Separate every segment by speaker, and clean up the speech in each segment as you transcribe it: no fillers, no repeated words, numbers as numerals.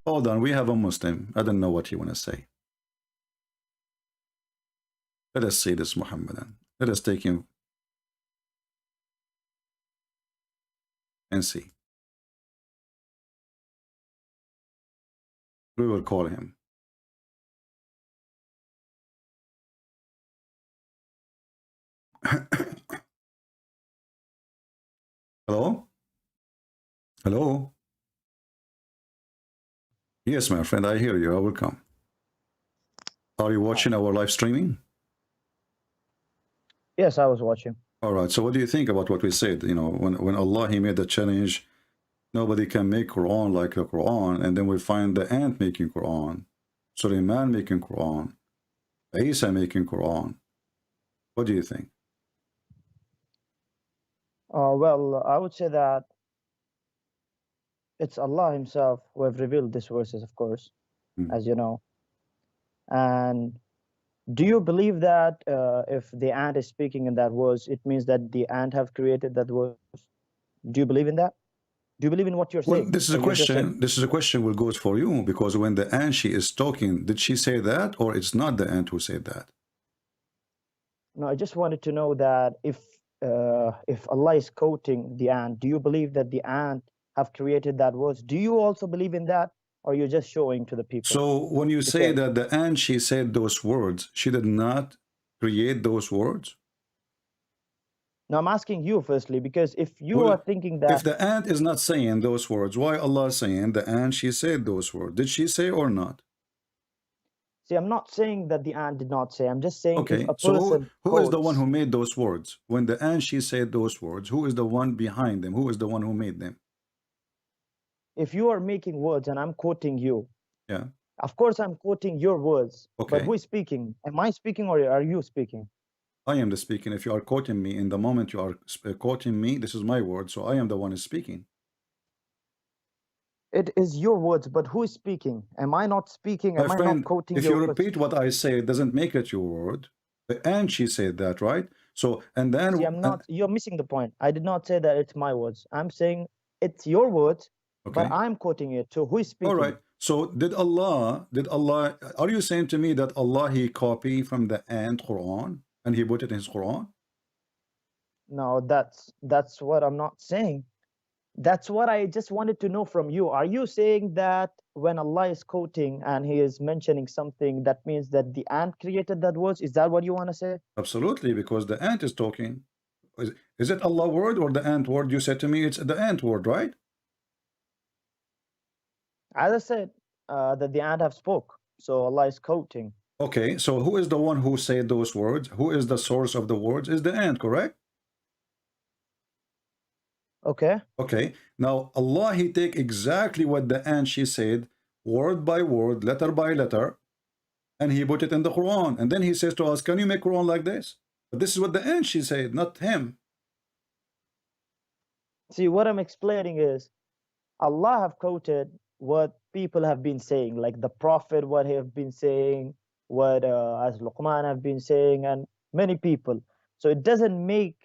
Speaker 1: Hold on, we have a Muslim. I don't know what you want to say. Let us see this Muhammadan. Let us take him and see. We will call him. Hello? Hello? Yes, my friend, I hear you. I will come. Are you watching our live streaming?
Speaker 2: Yes, I was watching.
Speaker 1: All right. So what do you think about what we said? You know, when Allah, he made the challenge, nobody can make Quran like the Quran. And then we find the ant making Quran, Suleiman making Quran, Isa making Quran. What do you think?
Speaker 2: Well, I would say that it's Allah himself who have revealed these verses, of course, as you know. And do you believe that if the ant is speaking in that verse, it means that the ant have created that verse? Do you believe in that? Do you believe in what you're saying?
Speaker 1: Well, this is a question. This is a question will goes for you, because when the ant she is talking, did she say that, or it's not the ant who said that?
Speaker 2: No, I just wanted to know that if Allah is quoting the ant, do you believe that the ant have created that verse? Do you also believe in that, or you're just showing to the people?
Speaker 1: So when you say that the ant she said those words, she did not create those words?
Speaker 2: Now I'm asking you firstly, because if you are thinking that
Speaker 1: if the ant is not saying those words, why Allah saying the ant she said those words? Did she say or not?
Speaker 2: See, I'm not saying that the ant did not say. I'm just saying,
Speaker 1: okay,
Speaker 2: if a
Speaker 1: so
Speaker 2: person
Speaker 1: who is the one who made those words? When the ant she said those words, who is the one behind them? Who is the one who made them?
Speaker 2: If you are making words and I'm quoting you,
Speaker 1: yeah,
Speaker 2: of course I'm quoting your words.
Speaker 1: Okay.
Speaker 2: But who is speaking? Am I speaking or are you speaking?
Speaker 1: I am the speaking. If you are quoting me, in the moment you are quoting me, this is my word, so I am the one who is speaking.
Speaker 2: It is your words, but who is speaking? Am I not speaking? Am
Speaker 1: My
Speaker 2: I
Speaker 1: friend,
Speaker 2: not quoting
Speaker 1: if
Speaker 2: your
Speaker 1: you
Speaker 2: words?
Speaker 1: repeat what I say, it doesn't make it your word. And she said that, right? So, and then...
Speaker 2: See, I'm not, you're missing the point. I did not say that it's my words. I'm saying it's your words, but I'm quoting it. So who is speaking?
Speaker 1: All right. So did Allah, are you saying to me that Allah, he copied from the ant Quran and he put it in his Quran?
Speaker 2: No, that's what I'm not saying. That's what I just wanted to know from you. Are you saying that when Allah is quoting and he is mentioning something, that means that the ant created that words? Is that what you want to say?
Speaker 1: Absolutely, because the ant is talking. Is it Allah word or the ant word? You said to me it's the ant word, right?
Speaker 2: As I said, that the ant have spoke. So Allah is quoting.
Speaker 1: Okay, so who is the one who said those words? Who is the source of the words? Is the ant, correct?
Speaker 2: Okay.
Speaker 1: Okay. Now Allah, he take exactly what the ant she said, word by word, letter by letter, and he put it in the Quran. And then he says to us, can you make Quran like this? But this is what the ant she said, not him.
Speaker 2: See, what I'm explaining is Allah have quoted what people have been saying, like the Prophet, what he have been saying, what as Luqman have been saying, and many people. So it doesn't make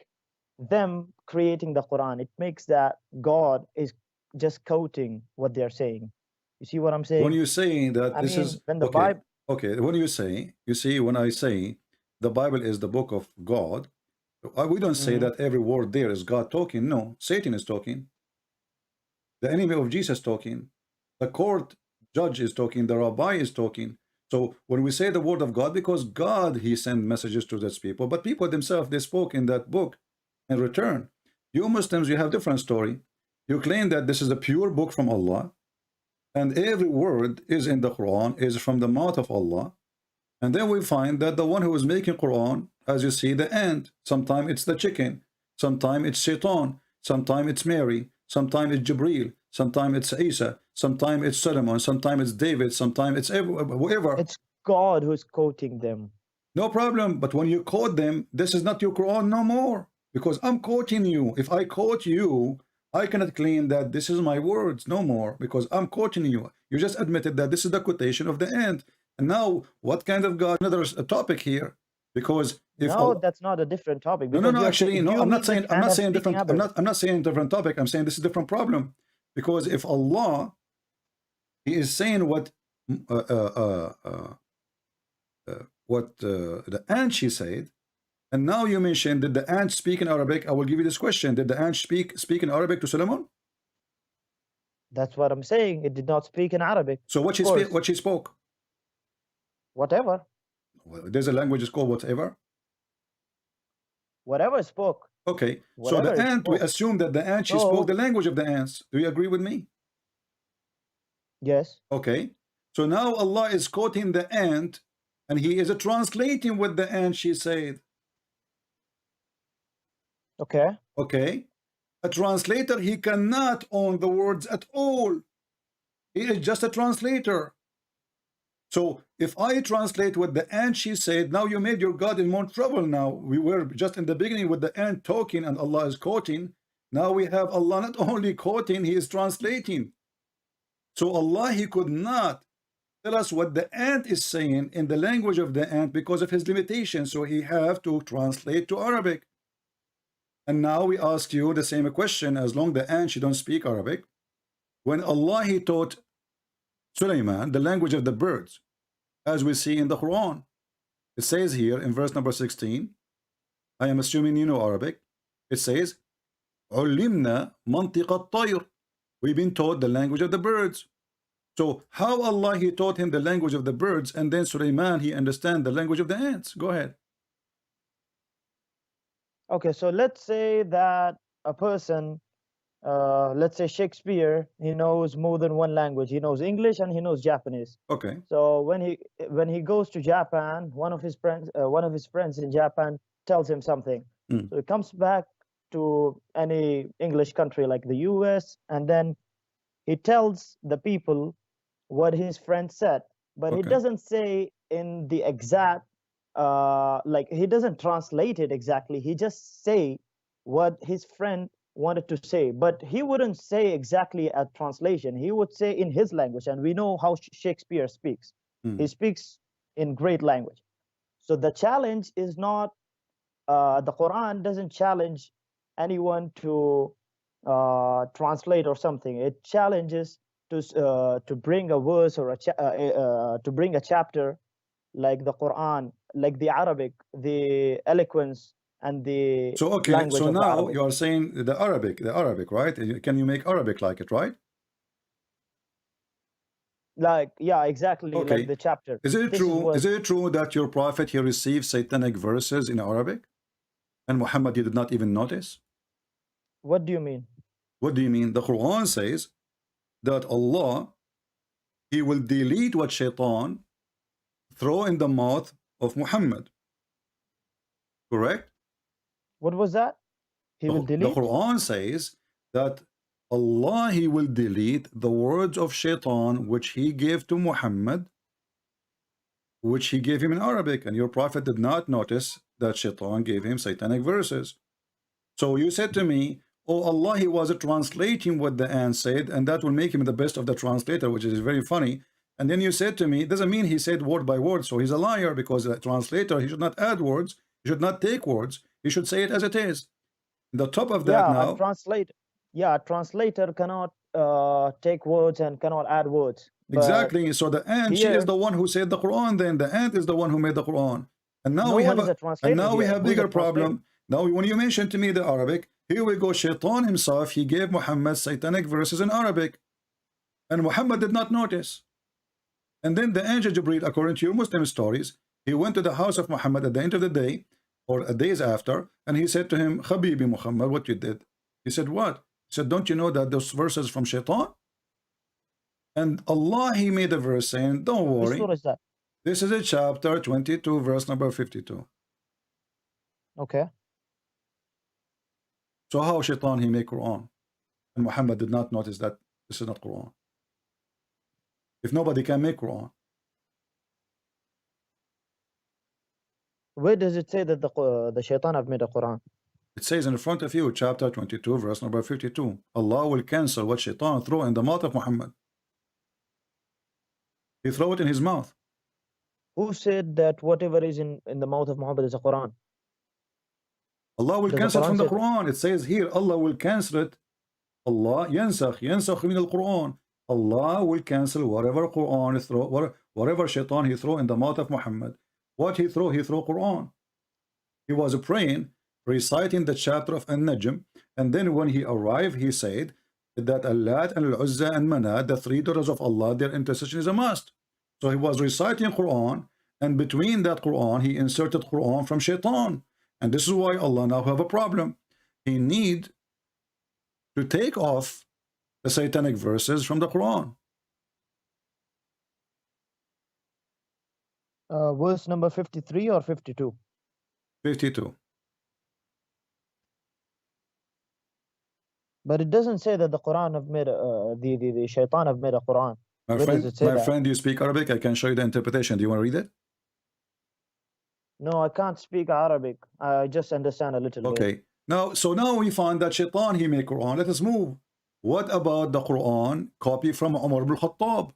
Speaker 2: them creating the Quran. It makes that God is just quoting what they're saying. You see what I'm saying?
Speaker 1: When you say that
Speaker 2: I
Speaker 1: this
Speaker 2: mean,
Speaker 1: is
Speaker 2: when the
Speaker 1: okay,
Speaker 2: Bible,
Speaker 1: okay. When you see, when I say the Bible is the book of God, we don't say that every word there is God talking. No, Satan is talking. The enemy of Jesus talking. The court judge is talking. The rabbi is talking. So when we say the word of God, because God, he sent messages to those people, but people themselves, they spoke in that book in return. You Muslims, you have different story. You claim that this is a pure book from Allah, and every word is in the Quran, is from the mouth of Allah. And then we find that the one who is making Quran, as you see, the ant, sometimes it's the chicken, sometimes it's Shaitan, sometimes it's Mary, sometimes it's Jibril, sometimes it's Isa, sometimes it's Solomon, sometimes it's David, sometimes it's whoever.
Speaker 2: it's God who's quoting them.
Speaker 1: No problem. But when you quote them, this is not your Quran no more, because I'm quoting you. If I quote you, I cannot claim that this is my words no more, because I'm quoting you. You just admitted that this is the quotation of the ant. And now, what kind of God? Another topic here, because if
Speaker 2: no, that's not a different topic.
Speaker 1: no, actually, no, I'm not saying different. I'm not saying different topic. I'm saying this is a different problem, because if Allah, He is saying what the ant she said. And now you mentioned, did the ant speak in Arabic? I will give you this question. Did the ant speak in Arabic to Solomon?
Speaker 2: That's what I'm saying. It did not speak in Arabic.
Speaker 1: So what she spoke?
Speaker 2: Whatever.
Speaker 1: Well, there's a language is called whatever.
Speaker 2: Whatever spoke.
Speaker 1: Okay.
Speaker 2: Whatever
Speaker 1: so the ant, we assume that the ant, she spoke the language of the ants. Do you agree with me?
Speaker 2: Yes.
Speaker 1: Okay. So now Allah is quoting the ant, and He is translating what the ant she said.
Speaker 2: Okay.
Speaker 1: Okay. A translator, he cannot own the words at all. He is just a translator. So if I translate what the ant she said, now you made your God in more trouble now. We were just in the beginning with the ant talking and Allah is quoting. Now we have Allah not only quoting, He is translating. So Allah, He could not tell us what the ant is saying in the language of the ant because of His limitations. So He have to translate to Arabic. And now we ask you the same question, as long the ant she don't speak Arabic. When Allah, He taught Sulaiman the language of the birds, as we see in the Quran. It says here in verse number 16, I am assuming you know Arabic. It says, عُلِّمْنَا مَنْطِقَ الطَّيْرِ. We've been taught the language of the birds. So how Allah, He taught him the language of the birds, and then Sulaiman, he understand the language of the ants? Go ahead.
Speaker 2: Okay, so let's say that a person, let's say Shakespeare, he knows more than one language. He knows English and he knows Japanese.
Speaker 1: Okay.
Speaker 2: So when he goes to Japan, one of his friends in Japan tells him something. So he comes back to any English country like the US, and then he tells the people what his friend said, but he doesn't say in the exact like he doesn't translate it exactly. He just say what his friend wanted to say, but he wouldn't say exactly a translation. He would say in his language, and we know how Shakespeare speaks. He speaks in great language. So the challenge is not the Quran doesn't challenge anyone to translate or something. It challenges to bring a verse or to bring a chapter like the Quran, like the Arabic, the eloquence and the language
Speaker 1: so
Speaker 2: of the
Speaker 1: now
Speaker 2: Arabic.
Speaker 1: you are saying the Arabic, right? Can you make Arabic like it, right?
Speaker 2: Like, yeah, exactly. Like the chapter.
Speaker 1: Is it true? Is it true that your prophet, he received satanic verses in Arabic, and Muhammad, he did not even notice?
Speaker 2: What do you mean?
Speaker 1: What do you mean? The Quran says that Allah, He will delete what Shaitan throw in the mouth of Muhammad. Correct?
Speaker 2: What was that? He will delete?
Speaker 1: The Quran says that Allah, He will delete the words of Shaitan which He gave to Muhammad, which He gave him in Arabic, and your prophet did not notice that Shaitan gave him satanic verses. So you said to me, oh, Allah, He was translating what the ant said, and that will make him the best of the translator, which is very funny. And then you said to me, it doesn't mean he said word by word, so he's a liar, because a translator, he should not add words, he should not take words, he should say it as it is. The top of that now.
Speaker 2: A translator cannot take words and cannot add words.
Speaker 1: Exactly. So the ant, she is the one who said the Quran. Then the ant is the one who made the Quran. And now we have bigger problem. Now when you mention to me the Arabic, here we go. Shaitan himself, he gave Muhammad satanic verses in Arabic, and Muhammad did not notice. And then the angel Jibreel, according to your Muslim stories, he went to the house of Muhammad at the end of the day, or days after, and he said to him, Habibi Muhammad, what you did? He said, what? He said, don't you know that those verses from Shaitan? And Allah, He made a verse saying, don't worry.
Speaker 2: What is that?
Speaker 1: This is a chapter 22, verse number 52.
Speaker 2: Okay.
Speaker 1: So how Shaitan, he made Quran? And Muhammad did not notice that this is not Quran. If nobody can make Quran.
Speaker 2: Where does it say that the Shaitan have made a Quran?
Speaker 1: It says in front of you, chapter 22, verse number 52. Allah will cancel what Shaitan throw in the mouth of Muhammad. He throw it in his mouth.
Speaker 2: Who said that whatever is in the mouth of Muhammad is a Quran?
Speaker 1: Allah will cancel from the Quran. It says here, Allah will cancel it. Allah yansakh min al-Quran. Allah will cancel whatever Quran throw, whatever shaitan he throw in the mouth of Muhammad. What he throw Quran. He was praying, reciting the chapter of An-Najm, and then when he arrived, he said that Allat and Al-Uzza and Manat, the three daughters of Allah, their intercession is a must. So he was reciting Quran, and between that Quran, he inserted Quran from shaitan. And this is why Allah now have a problem. He need to take off the satanic verses from the Quran.
Speaker 2: Verse number 53 or 52?
Speaker 1: 52.
Speaker 2: But it doesn't say that the Quran have made the shaitan have made a Quran.
Speaker 1: My friend, do you speak Arabic? I can show you the interpretation. Do you want to read it?
Speaker 2: No, I can't speak Arabic. I just understand a little bit.
Speaker 1: Okay. So now we find that shaitan, he made Quran. Let us move. What about the Quran copy from Umar ibn Khattab?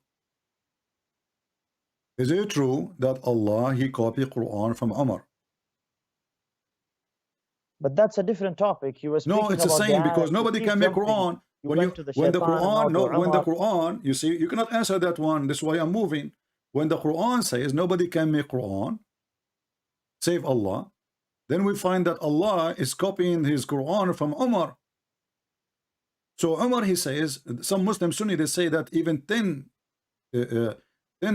Speaker 1: Is it true that Allah, he copied Quran from Umar?
Speaker 2: But that's a different topic. You were speaking
Speaker 1: No, it's the same, because nobody can make Quran. When the Quran, you see, you cannot answer that one. This is why I'm moving. When the Quran says nobody can make Quran, save Allah, then we find that Allah is copying his Quran from Umar. So Umar, he says, some Muslim Sunni, they say that even 10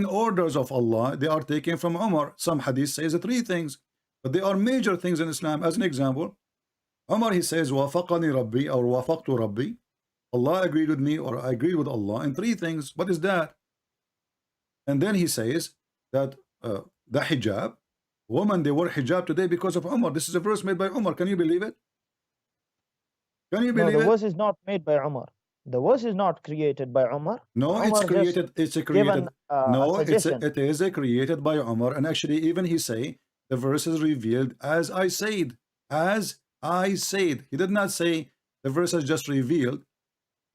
Speaker 1: orders of Allah, they are taken from Umar. Some hadith says 3 things, but they are major things in Islam. As an example, Umar, he says, wafaqani Rabbi, or wafaqtu Rabbi. Allah agreed with me, or I agreed with Allah in 3 things. What is that? And then he says that the hijab, women, they wear hijab today because of Umar. This is a verse made by Umar. Can you believe it? Can you believe
Speaker 2: it? No,
Speaker 1: the
Speaker 2: verse is not made by Umar. The verse is not created by Umar.
Speaker 1: No,
Speaker 2: Umar
Speaker 1: it's created. It's a created. No, it is created by Umar. And actually, even he say the verse is revealed as I said. As I said. He did not say the verse is just revealed.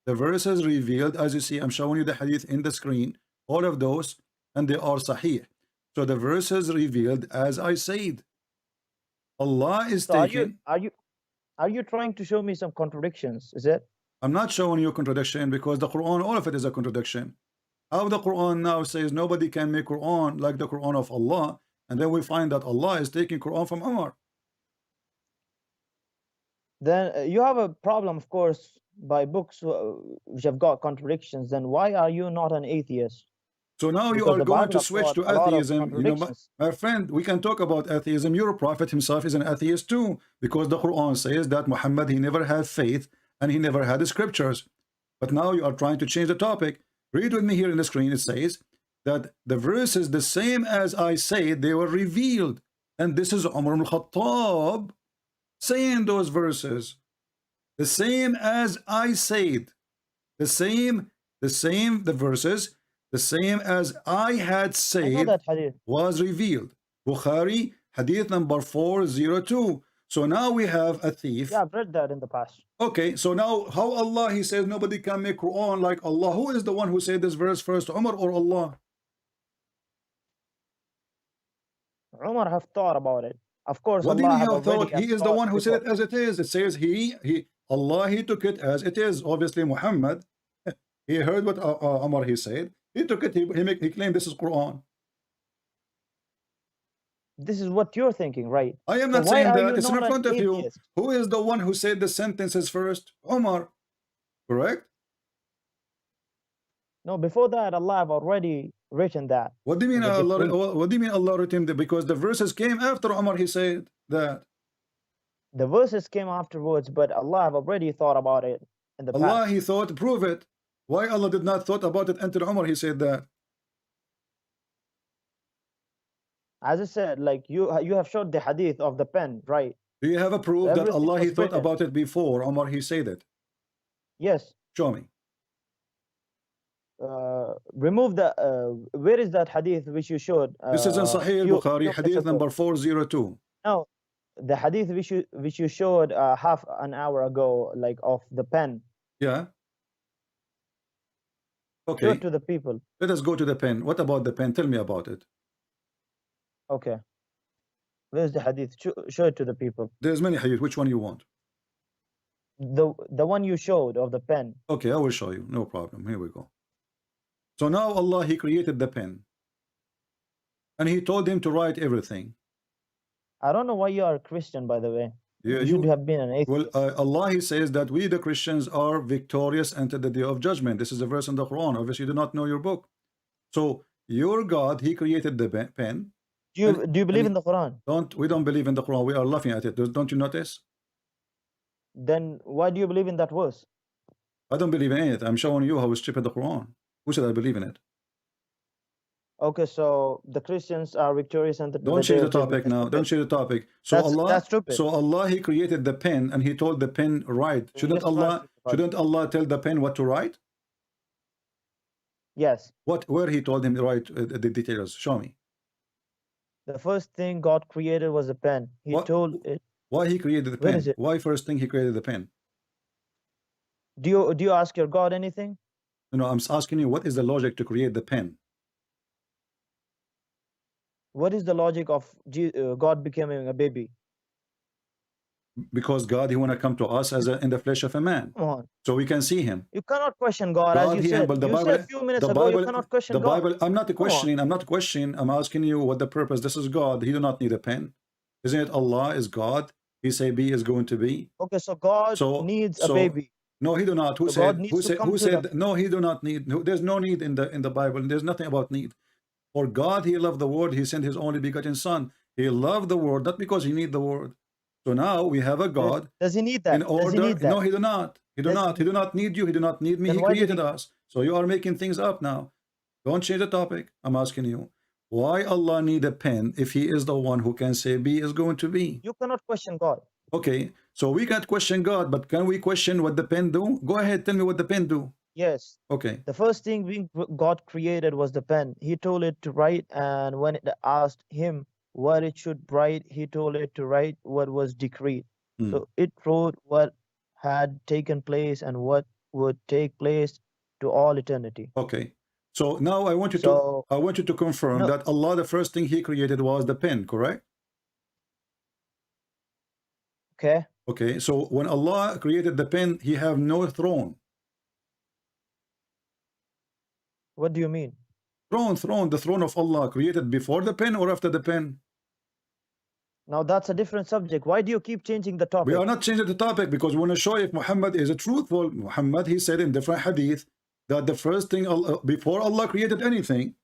Speaker 1: The verse is revealed, as you see. I'm showing you the hadith in the screen. All of those, and they are sahih. So the verse is revealed as I said. Allah is taking.
Speaker 2: Are you trying to show me some contradictions? Is it?
Speaker 1: I'm not showing you a contradiction, because the Quran, all of it is a contradiction. How the Quran now says nobody can make Quran like the Quran of Allah, and then we find that Allah is taking Quran from Umar.
Speaker 2: Then you have a problem, of course, by books which have got contradictions. Then why are you not an atheist?
Speaker 1: So now you are going to switch to atheism. You know, my friend, we can talk about atheism. Your prophet himself is an atheist too, because the Quran says that Muhammad, he never had faith and he never had the scriptures. But now you are trying to change the topic. Read with me here in the screen. It says that the verses, the same as I said, they were revealed. And this is Umar ibn Khattab saying those verses. The same as I said. The verses, the same as I had said, was revealed. Bukhari, hadith number 402. So now we have a thief.
Speaker 2: Yeah, I've read that in the past.
Speaker 1: Okay, so now how Allah, he says nobody can make Quran like Allah. Who is the one who said this verse first, Umar or Allah?
Speaker 2: Umar have thought about it. Of course,
Speaker 1: what
Speaker 2: Allah
Speaker 1: did he have thought? He is the one who said it as it is. It says Allah, he took it as it is. Obviously, Muhammad, he heard what Umar, he said. He took it, he claimed this is Quran.
Speaker 2: This is what you're thinking, right?
Speaker 1: I am not saying that. It's in front of you. Who is the one who said the sentences first? Umar. Correct?
Speaker 2: No, before that, Allah have already written that.
Speaker 1: What do you mean Allah? What do you mean Allah written that? Because the verses came after Umar, he said that.
Speaker 2: The verses came afterwards, but Allah have already thought about it in the past.
Speaker 1: Allah, he thought, prove it. Why Allah did not thought about it until Umar, he said that?
Speaker 2: As I said, like you have showed the hadith of the pen, right?
Speaker 1: Do you have a proof that Allah, he thought about it before Umar, he said it?
Speaker 2: Yes.
Speaker 1: Show me.
Speaker 2: Remove the where is that hadith which you showed?
Speaker 1: This is in Sahih Bukhari, hadith number 402.
Speaker 2: No, the hadith which you showed half an hour ago, like of the pen.
Speaker 1: Yeah. Okay.
Speaker 2: Show it to the people.
Speaker 1: Let us go to the pen. What about the pen? Tell me about it.
Speaker 2: Okay. Where's the hadith? Show it to the people.
Speaker 1: There's many hadith. Which one you want?
Speaker 2: The one you showed of the pen.
Speaker 1: Okay, I will show you. No problem. Here we go. So now Allah, he created the pen, and he told him to write everything.
Speaker 2: I don't know why you are a Christian, by the way.
Speaker 1: Yeah,
Speaker 2: You should have been an
Speaker 1: well,
Speaker 2: atheist.
Speaker 1: Allah, he says that we the Christians are victorious until the day of judgment. This is a verse in the Quran. Obviously, you do not know your book. So your God, he created the pen.
Speaker 2: Do you believe in the Quran?
Speaker 1: We don't believe in the Quran. We are laughing at it. Don't you notice?
Speaker 2: Then why do you believe in that verse?
Speaker 1: I don't believe in it. I'm showing you how stupid the Quran. Who said I believe in it?
Speaker 2: Okay, so the Christians are victorious and
Speaker 1: Don't change the topic now. Don't change the topic. So
Speaker 2: that's stupid.
Speaker 1: So Allah, he created the pen, and he told the pen write. Shouldn't Allah tell the pen what to write?
Speaker 2: Yes.
Speaker 1: Where he told him to write the details? Show me.
Speaker 2: The first thing God created was a pen. He told it.
Speaker 1: Why he created the pen? Why first thing he created the pen?
Speaker 2: Do you ask your God anything?
Speaker 1: No, I'm asking you, what is the logic to create the pen?
Speaker 2: What is the logic of God becoming a baby?
Speaker 1: Because God, he want to come to us as in the flesh of a man.
Speaker 2: Come on.
Speaker 1: So we can see him.
Speaker 2: You cannot question God, as you said. You said a few minutes ago, you cannot question God.
Speaker 1: I'm not questioning. I'm not questioning. I'm asking you what the purpose. This is God. He do not need a pen. Isn't it Allah is God? He say be is going to be.
Speaker 2: Okay, so God needs a baby.
Speaker 1: No, he do not. Who said? Who said? No, he do not need. There's no need in the Bible. There's nothing about need. For God, he loved the world. He sent his only begotten Son. He loved the world, not because he need the world. So now we have a God.
Speaker 2: Does he need that?
Speaker 1: In order,
Speaker 2: Does he need that?
Speaker 1: No, he do not. He do not. He do not need you. He do not need me. He created us. So you are making things up now. Don't change the topic. I'm asking you. Why Allah need a pen if he is the one who can say be is going to be?
Speaker 2: You cannot question God.
Speaker 1: Okay, so we can't question God, but can we question what the pen do? Go ahead, tell me what the pen do.
Speaker 2: Yes.
Speaker 1: Okay.
Speaker 2: The first thing God created was the pen. He told it to write, and when it asked him what it should write, he told it to write what was decreed. So it wrote what had taken place and what would take place to all eternity.
Speaker 1: Okay. So now I want you to confirm that Allah, the first thing he created was the pen, correct?
Speaker 2: Okay.
Speaker 1: Okay. So when Allah created the pen, he have no throne.
Speaker 2: What do you mean?
Speaker 1: Throne, the throne of Allah created before the pen or after the pen?
Speaker 2: Now that's a different subject. Why do you keep changing the topic?
Speaker 1: We are not changing the topic because we want to show if Muhammad is a truthful. Muhammad, he said in different hadith that the first thing before Allah created anything,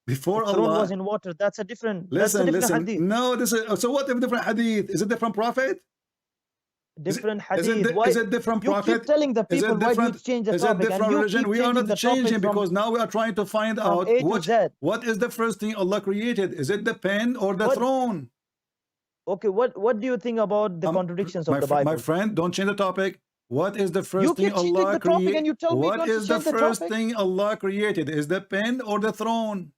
Speaker 1: before
Speaker 2: the throne
Speaker 1: Allah
Speaker 2: was in water. That's a different.
Speaker 1: Listen.
Speaker 2: Hadith.
Speaker 1: No, this is so. What if different hadith? Is it different prophet?
Speaker 2: Different hadith.
Speaker 1: Is it different prophet?
Speaker 2: You keep telling the people why do you change the topic?
Speaker 1: Is it different religion? We are not changing because now we are trying to find out what is the first thing Allah created. Is it the pen or the throne?
Speaker 2: Okay, what do you think about the contradictions of the Bible?
Speaker 1: My friend, don't change the topic. What is the first thing Allah created? What is the first thing Allah created? Is the pen or the throne?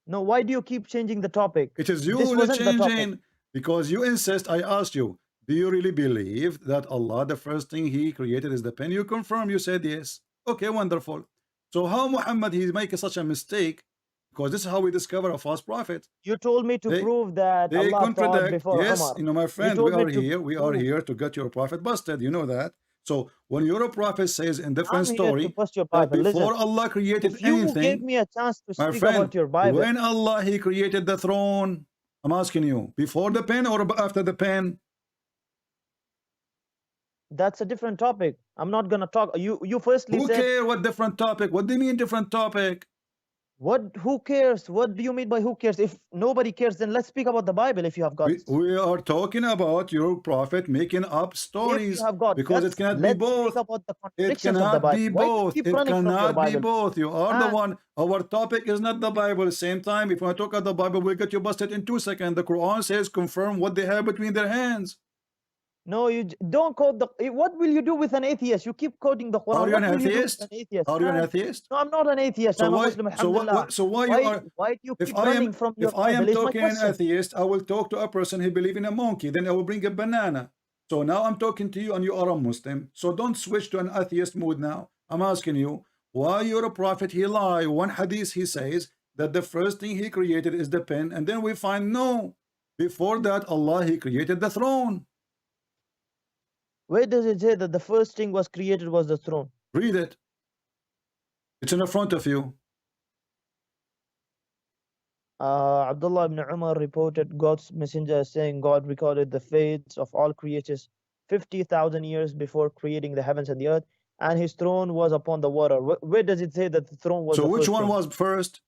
Speaker 2: No, why do you keep changing the topic?
Speaker 1: It is you who are changing because you insist. I asked you, do you really believe that Allah, the first thing he created is the pen? You confirm, you said yes. Okay, wonderful. So how Muhammad, he's making such a mistake? Because this is how we discover a false prophet.
Speaker 2: You told me to prove that
Speaker 1: they
Speaker 2: Allah thought before
Speaker 1: Yes,
Speaker 2: Umar.
Speaker 1: you know, my friend, we are here to get your prophet busted. You know that. So when your prophet says in different story that before Allah created anything,
Speaker 2: you gave me a chance to speak about your Bible.
Speaker 1: When Allah, he created the throne, I'm asking you, before the pen or after the pen?
Speaker 2: That's a different topic. I'm not gonna talk. You firstly said.
Speaker 1: Who cares what different topic? What do you mean different topic?
Speaker 2: Who cares? What do you mean by who cares? If nobody cares, then let's speak about the Bible if you have got.
Speaker 1: We are talking about your prophet making up stories because it cannot be both. It cannot be both. It cannot be both. You are the one. Our topic is not the Bible. Same time, if I talk about the Bible, we'll get you busted in 2 seconds. The Quran says confirm what they have between their hands.
Speaker 2: No, you don't quote the. What will you do with an atheist? You keep quoting the Quran.
Speaker 1: Are you an atheist? Are you an atheist?
Speaker 2: No, I'm not an atheist.
Speaker 1: So
Speaker 2: I'm
Speaker 1: why,
Speaker 2: a Muslim. Alhamdulillah.
Speaker 1: So why
Speaker 2: do you keep running from your Bible?
Speaker 1: If I am talking an atheist, I will talk to a person who believes in a monkey. Then I will bring a banana. So now I'm talking to you and you are a Muslim. So don't switch to an atheist mood now. I'm asking you, why you're a prophet, he lie. One hadith, he says that the first thing he created is the pen. And then we find no. Before that, Allah, he created the throne.
Speaker 2: Where does it say that the first thing was created was the throne?
Speaker 1: Read it. It's in the front of you.
Speaker 2: Abdullah ibn Umar reported God's messenger saying God recorded the fates of all creatures 50,000 years before creating the heavens and the earth, and his throne was upon the water. Where does it say that the throne was
Speaker 1: So
Speaker 2: the
Speaker 1: which
Speaker 2: first
Speaker 1: one
Speaker 2: thing?
Speaker 1: was first?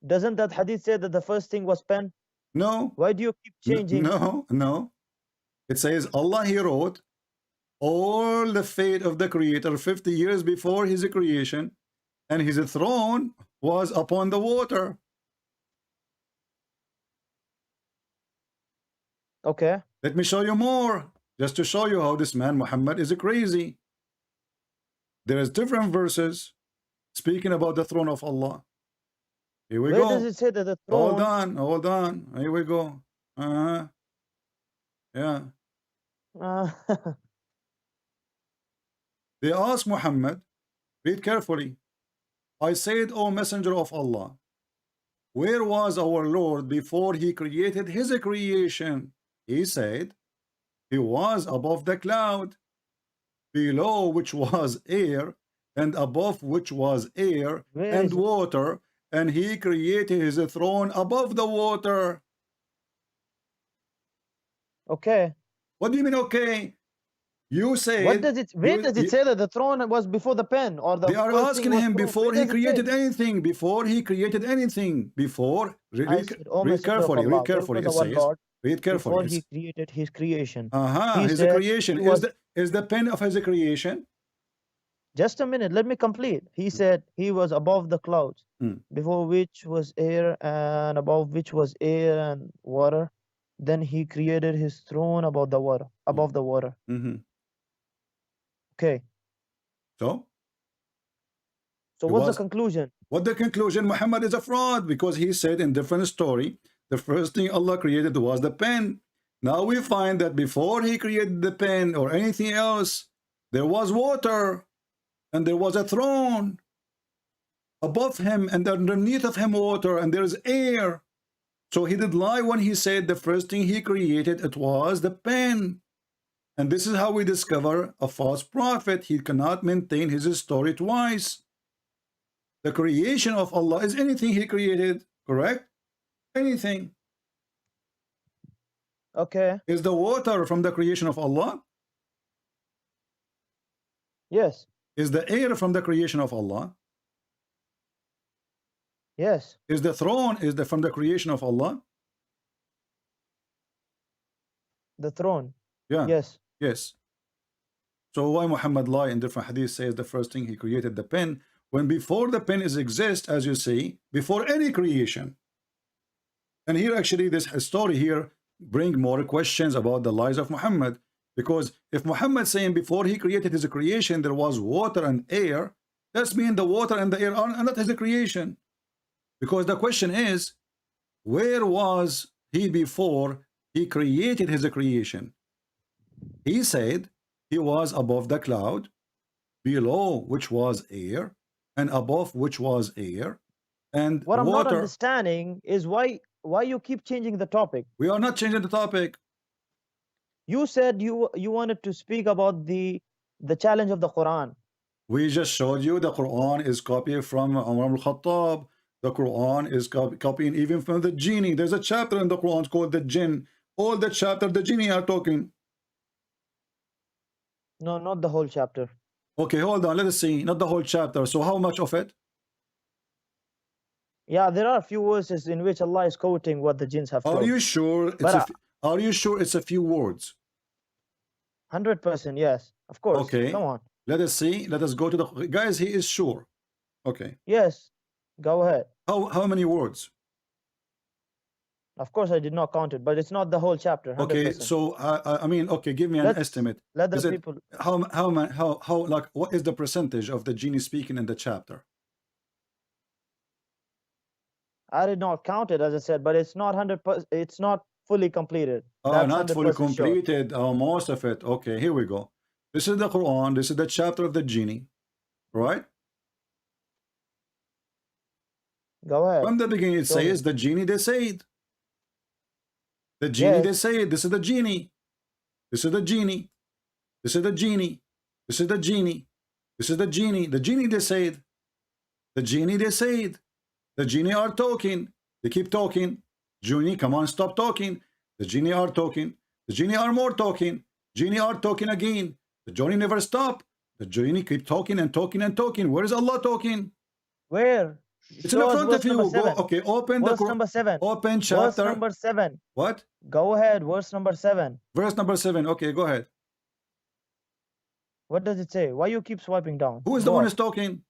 Speaker 2: Doesn't that hadith say that the first thing was pen?
Speaker 1: No.
Speaker 2: Why do you keep changing?
Speaker 1: No. It says Allah, He wrote all the fate of the Creator 50 years before His creation, and His throne was upon the water.
Speaker 2: Okay.
Speaker 1: Let me show you more, just to show you how this man Muhammad is crazy. There is different verses speaking about the throne of Allah. Here we
Speaker 2: Where
Speaker 1: go.
Speaker 2: does it say that the throne?
Speaker 1: Hold on. Here we go. Yeah. They asked Muhammad, read carefully. I said, O Messenger of Allah, where was our Lord before He created His creation? He said, He was above the cloud, below which was air, and above which was air
Speaker 2: Where
Speaker 1: and
Speaker 2: is it?
Speaker 1: water, and He created His throne above the water.
Speaker 2: Okay.
Speaker 1: What do you mean, okay? You said,
Speaker 2: What does it? Where does it say that the throne was before the pen or the?
Speaker 1: They are asking him before he created anything. Before he created anything. Before read carefully. Read carefully. It says. Read carefully.
Speaker 2: Before he created his creation.
Speaker 1: His creation is the pen of his creation.
Speaker 2: Just a minute. Let me complete. He said he was above the clouds, before which was air, and above which was air and water. Then he created his throne above the water. Above the water. Okay. So what's the conclusion? What the conclusion?
Speaker 1: Muhammad is a fraud, because he said in different story, the first thing Allah created was the pen. Now we find that before he created the pen or anything else, there was water, and there was a throne above him, and underneath of him water, and there is air. So he did lie when he said the first thing he created, it was the pen. And this is how we discover a false prophet. He cannot maintain his story twice. The creation of Allah is anything he created, correct? Anything.
Speaker 2: Okay.
Speaker 1: Is the water from the creation of Allah?
Speaker 2: Yes.
Speaker 1: Is the air from the creation of Allah?
Speaker 2: Yes.
Speaker 1: Is the throne from the creation of Allah?
Speaker 2: The throne.
Speaker 1: Yeah.
Speaker 2: Yes.
Speaker 1: Yes. So why Muhammad lie in different hadith says the first thing he created the pen, when before the pen exists, as you see, before any creation. And here actually this story here bring more questions about the lies of Muhammad, because if Muhammad saying before he created his creation there was water and air, that's mean the water and the air are not his creation. Because the question is, where was he before he created his creation? He said he was above the cloud, below which was air, and above which was air, and
Speaker 2: what
Speaker 1: water.
Speaker 2: I'm not understanding is why you keep changing the topic.
Speaker 1: We are not changing the topic.
Speaker 2: You said you wanted to speak about the challenge of the Quran.
Speaker 1: We just showed you the Quran is copied from Umar al-Khattab. The Quran is copying even from the genie. There's a chapter in the Quran called the jinn. All the chapter the genie are talking.
Speaker 2: No, not the whole chapter.
Speaker 1: Okay, hold on. Let us see. Not the whole chapter. So how much of it?
Speaker 2: Yeah, there are a few verses in which Allah is quoting what the jinns have told.
Speaker 1: Are you sure? Are you sure it's a few words?
Speaker 2: 100%, yes. Of course.
Speaker 1: Okay.
Speaker 2: Come on.
Speaker 1: Let us see. Let us go to the guys. He is sure. Okay.
Speaker 2: Yes. Go ahead.
Speaker 1: How many words?
Speaker 2: Of course, I did not count it, but it's not the whole chapter. 100%.
Speaker 1: Okay, so I mean, okay, give me an estimate.
Speaker 2: Let the people.
Speaker 1: How like what is the percentage of the genie speaking in the chapter?
Speaker 2: I did not count it, as I said, but it's not 100%. It's not fully completed.
Speaker 1: Oh, not fully completed.
Speaker 2: Sure.
Speaker 1: Oh, most of it. Okay, here we go. This is the Quran. This is the chapter of the genie, right?
Speaker 2: Go ahead.
Speaker 1: From the beginning, it says the genie they said. The genie they said. This is the genie. This is the genie. This is the genie. This is the genie. This is the genie. The genie they said. The genie they said. The genie are talking. They keep talking. Genie, come on, stop talking. The genie are talking. The genie are more talking. Genie are talking again. The genie never stop. The genie keep talking and talking and talking. Where is Allah talking?
Speaker 2: Where?
Speaker 1: It's in front of you. Go, okay, open
Speaker 2: verse
Speaker 1: the
Speaker 2: number 7.
Speaker 1: Open chapter.
Speaker 2: Verse number 7.
Speaker 1: What?
Speaker 2: Go ahead. Verse number 7.
Speaker 1: Verse number 7. Okay, go ahead.
Speaker 2: What does it say? Why you keep swiping down?
Speaker 1: Who is the one who's talking?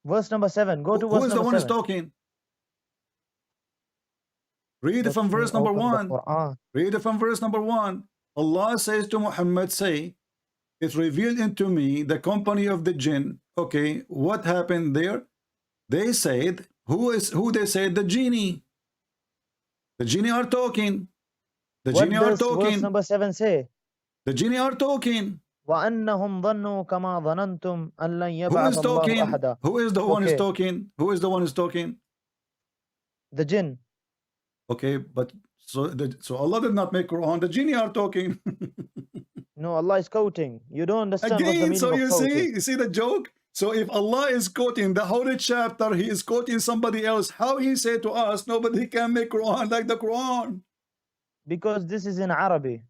Speaker 2: Verse number 7. Go to verse number 7.
Speaker 1: Who is the one who's talking? Read it from verse number 1. Read it from verse number 1. Allah says to Muhammad, say, it's revealed into me the company of the jinn. Okay, what happened there? They said, who they said? The genie. The genie are talking. The genie are talking.
Speaker 2: What does verse number 7 say?
Speaker 1: The genie are talking.
Speaker 2: وَأَنَّهُمْ ظَنُّوا كَمَا ظَنَنْتُمْ أَنْ لَنْ
Speaker 1: Who
Speaker 2: يَبْعَثَ
Speaker 1: is
Speaker 2: اللَّهُ
Speaker 1: talking?
Speaker 2: أَحَدًا.
Speaker 1: Who is the one who's talking? Who is the one who's talking?
Speaker 2: The jinn.
Speaker 1: Okay, but so Allah did not make Quran. The genie are talking.
Speaker 2: No, Allah is quoting. You don't understand
Speaker 1: Again,
Speaker 2: what the meaning
Speaker 1: so
Speaker 2: of quoting.
Speaker 1: you see the joke? So if Allah is quoting the holy chapter, he is quoting somebody else. How he say to us, nobody can make Quran like the Quran?
Speaker 2: Because this is in Arabic.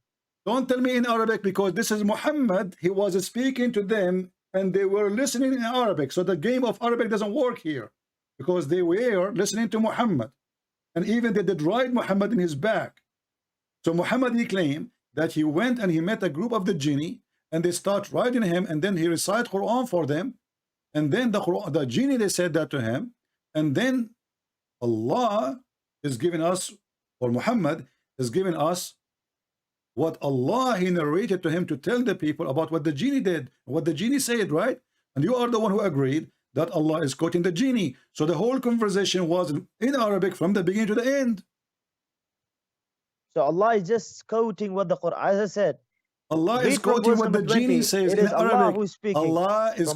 Speaker 1: Don't tell me in Arabic, because this is Muhammad. He was speaking to them and they were listening in Arabic. So the game of Arabic doesn't work here, because they were listening to Muhammad. And even they did ride Muhammad in his back. So Muhammad, he claimed that he went and he met a group of the genie and they start riding him, and then he recite Quran for them. And then the genie, they said that to him. And then Allah is giving us, or Muhammad is giving us what Allah, he narrated to him to tell the people about what the genie did, what the genie said, right? And you are the one who agreed that Allah is quoting the genie. So the whole conversation was in Arabic from the beginning to the end.
Speaker 2: So Allah is just quoting what the Quran, as I said.
Speaker 1: Allah is quoting what the genie says in Arabic.
Speaker 2: Allah who is speaking.
Speaker 1: Allah is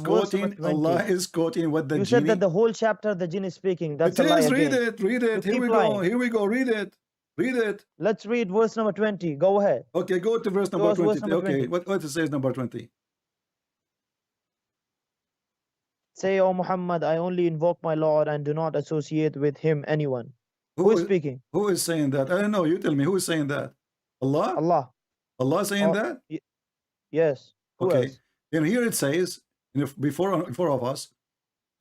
Speaker 1: quoting what the genie.
Speaker 2: You said that the whole chapter the genie is speaking. That's a lie again.
Speaker 1: Read it. Here we go. Here we go. Read it. Read it.
Speaker 2: Let's read verse number 20. Go ahead.
Speaker 1: Okay, go to verse number 20. Okay, what it says number 20?
Speaker 2: Say, O Muhammad, I only invoke my Lord and do not associate with him anyone. Who is speaking?
Speaker 1: Who is saying that? I don't know. You tell me. Who is saying that? Allah?
Speaker 2: Allah.
Speaker 1: Allah saying that?
Speaker 2: Yes. Who
Speaker 1: okay.
Speaker 2: else?
Speaker 1: And here it says, before of us,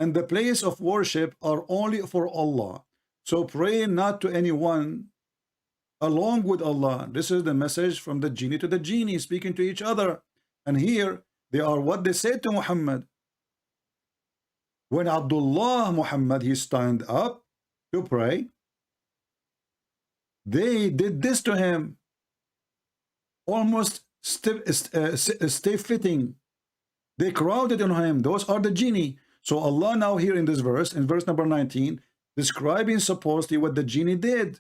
Speaker 1: and the place of worship are only for Allah. So pray not to anyone along with Allah. This is the message from the genie to the genie, speaking to each other. And here they are what they said to Muhammad. When Abdullah Muhammad, he stand up to pray, they did this to him, almost stiff-fitting. They crowded on him. Those are the genie. So Allah now here in this verse, in verse number 19, describing supposedly what the genie did.